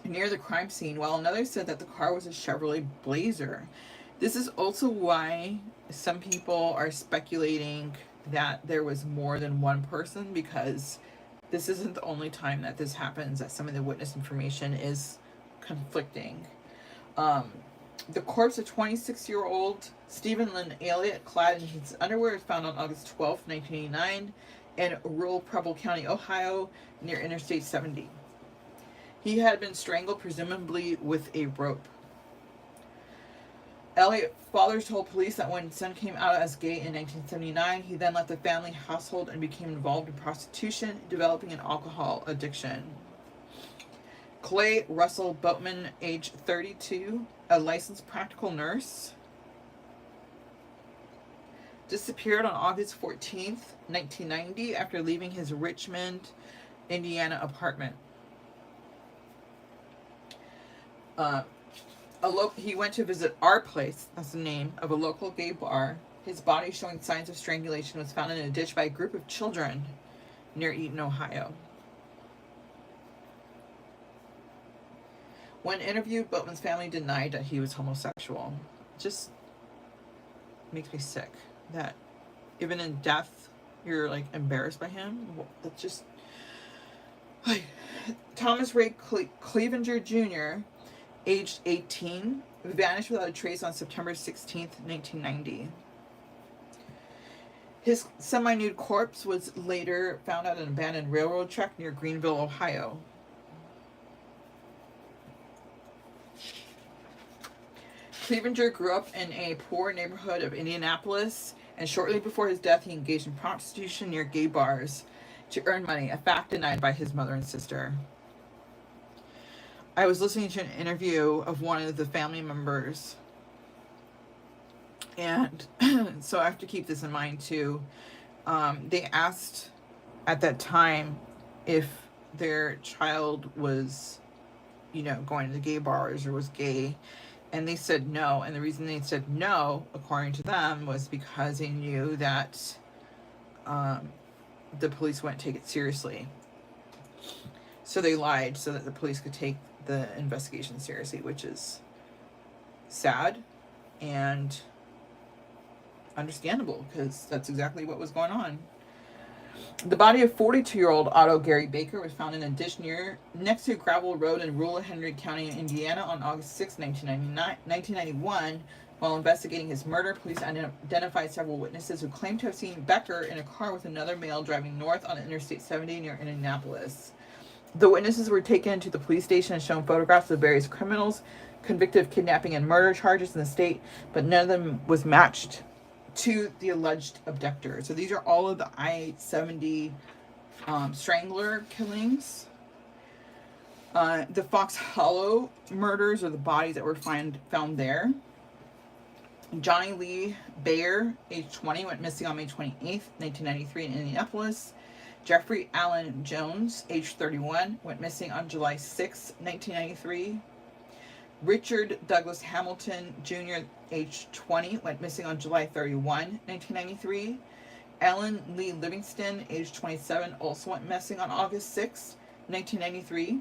near the crime scene, while another said that the car was a Chevrolet Blazer. This is also why some people are speculating that there was more than one person, because this isn't the only time that this happens, that some of the witness information is conflicting. The corpse of 26-year-old Stephen Lynn Elliott, clad in his underwear, was found on August 12, 1989, in rural Preble County, Ohio, near Interstate 70. He had been strangled, presumably with a rope. Elliott's father told police that when his son came out as gay in 1979, he then left the family household and became involved in prostitution, developing an alcohol addiction. Clay Russell Boatman, age 32, a licensed practical nurse, disappeared on August 14th, 1990, after leaving his Richmond, Indiana apartment. Uh, he went to visit Our Place, that's the name of a local gay bar. His body, showing signs of strangulation, was found in a ditch by a group of children near Eaton, Ohio. When interviewed, Boatman's family denied that he was homosexual. Just makes me sick that even in death, you're like embarrassed by him. That's just like Thomas Ray Clevenger Jr., aged 18, vanished without a trace on September 16th, 1990. His semi-nude corpse was later found at an abandoned railroad track near Greenville, Ohio. Clevenger grew up in a poor neighborhood of Indianapolis, and shortly before his death, he engaged in prostitution near gay bars to earn money, a fact denied by his mother and sister. I was listening to an interview of one of the family members, and so I have to keep this in mind too. They asked at that time if their child was, going to the gay bars or was gay, and they said no. And the reason they said no, according to them, was because they knew that the police wouldn't take it seriously. So they lied so that the police could take the investigation seriously, which is sad and understandable because that's exactly what was going on. The body of 42-year-old Otto Gary Baker was found in a ditch next to a gravel road in rural Henry County, Indiana on August 6, 1991. While investigating his murder, police identified several witnesses who claimed to have seen Becker in a car with another male driving north on Interstate 70 near Indianapolis. The witnesses were taken to the police station and shown photographs of various criminals convicted of kidnapping and murder charges in the state, but none of them was matched to the alleged abductor. So these are all of the i-70 strangler killings. The Fox Hollow murders are the bodies that were found there. Johnny Lee Bayer, age 20, went missing on May 28th, 1993 in Indianapolis. Jeffrey Allen Jones, age 31, went missing on July 6, 1993. Richard Douglas Hamilton Jr., age 20, went missing on July 31, 1993. Alan Lee Livingston, age 27, also went missing on August 6, 1993.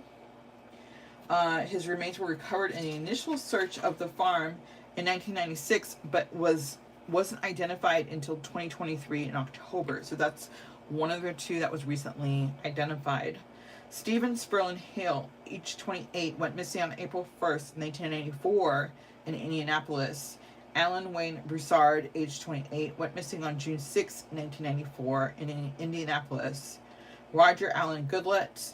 His remains were recovered in the initial search of the farm in 1996, but wasn't identified until 2023 in October. So that's one of the two that was recently identified. Stephen Sperlin Hale, age 28, went missing on April 1st, 1994 in Indianapolis. Alan Wayne Broussard, age 28, went missing on June 6, 1994 in Indianapolis. Roger Allen Goodlett,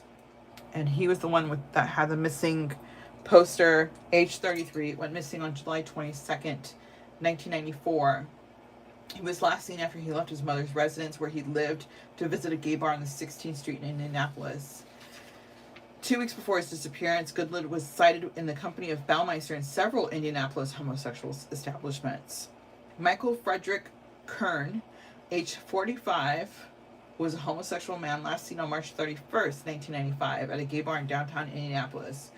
and he was the one that had the missing poster, age 33, went missing on July 22nd, 1994. He was last seen after he left his mother's residence where he lived to visit a gay bar on the 16th Street in Indianapolis. 2 weeks before his disappearance, Goodlett was sighted in the company of Baumeister in several Indianapolis homosexual establishments. Michael Frederick Kern, age 45, was a homosexual man last seen on March 31st, 1995 at a gay bar in downtown Indianapolis.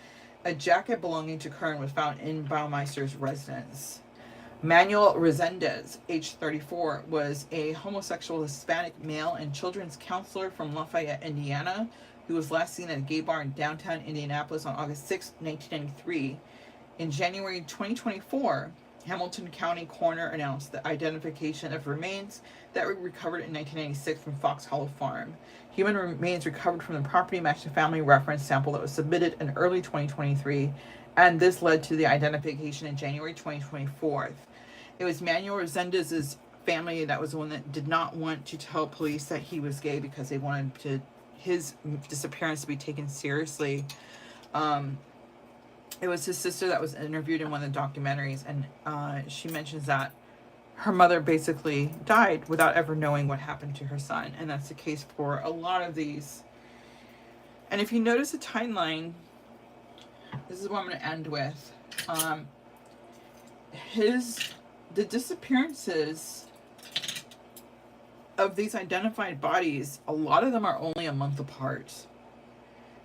A jacket belonging to Kern was found in Baumeister's residence. Manuel Resendez, age 34, was a homosexual Hispanic male and children's counselor from Lafayette, Indiana, who was last seen at a gay bar in downtown Indianapolis on August 6, 1993. In January 2024, Hamilton County Coroner announced the identification of remains that were recovered in 1996 from Fox Hollow Farm. Human remains recovered from the property matched a family reference sample that was submitted in early 2023, and this led to the identification in January 2024. It was Manuel Resendez's family that was the one that did not want to tell police that he was gay because they wanted his disappearance to be taken seriously. It was his sister that was interviewed in one of the documentaries, and she mentions that her mother basically died without ever knowing what happened to her son, and that's the case for a lot of these. And if you notice the timeline, this is what I'm going to end with. The disappearances of these identified bodies, a lot of them are only a month apart.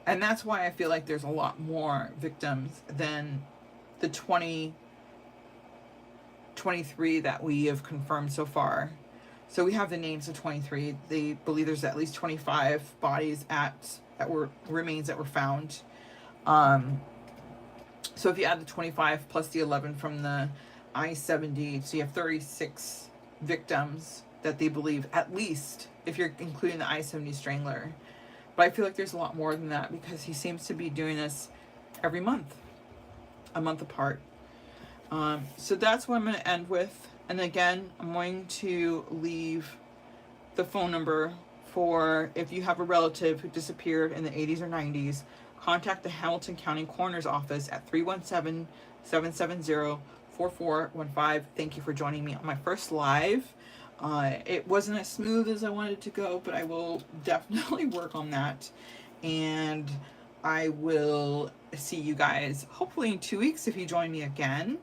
And that's why I feel like there's a lot more victims than the 23 that we have confirmed so far. So we have the names of 23. They believe there's at least 25 bodies remains that were found. So if you add the 25 plus the 11 from the I-70, so you have 36 victims that they believe, at least, if you're including the I-70 strangler. But I feel like there's a lot more than that because he seems to be doing this every month, a month apart. So that's what I'm going to end with. And again, I'm going to leave the phone number for if you have a relative who disappeared in the 80s or 90s, contact the Hamilton County Coroner's Office at 317-770-4415. Thank you for joining me on my first live. It wasn't as smooth as I wanted it to go, but I will definitely work on that. And I will see you guys hopefully in 2 weeks if you join me again.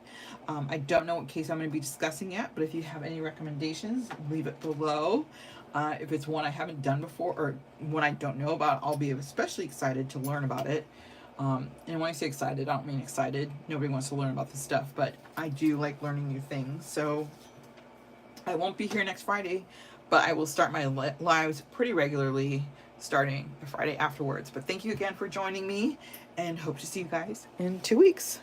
I don't know what case I'm going to be discussing yet, but if you have any recommendations, leave it below. If it's one I haven't done before or one I don't know about, I'll be especially excited to learn about it. And when I say excited, I don't mean excited. Nobody wants to learn about this stuff, but I do like learning new things. So I won't be here next Friday, but I will start my lives pretty regularly starting the Friday afterwards. But thank you again for joining me and hope to see you guys in 2 weeks.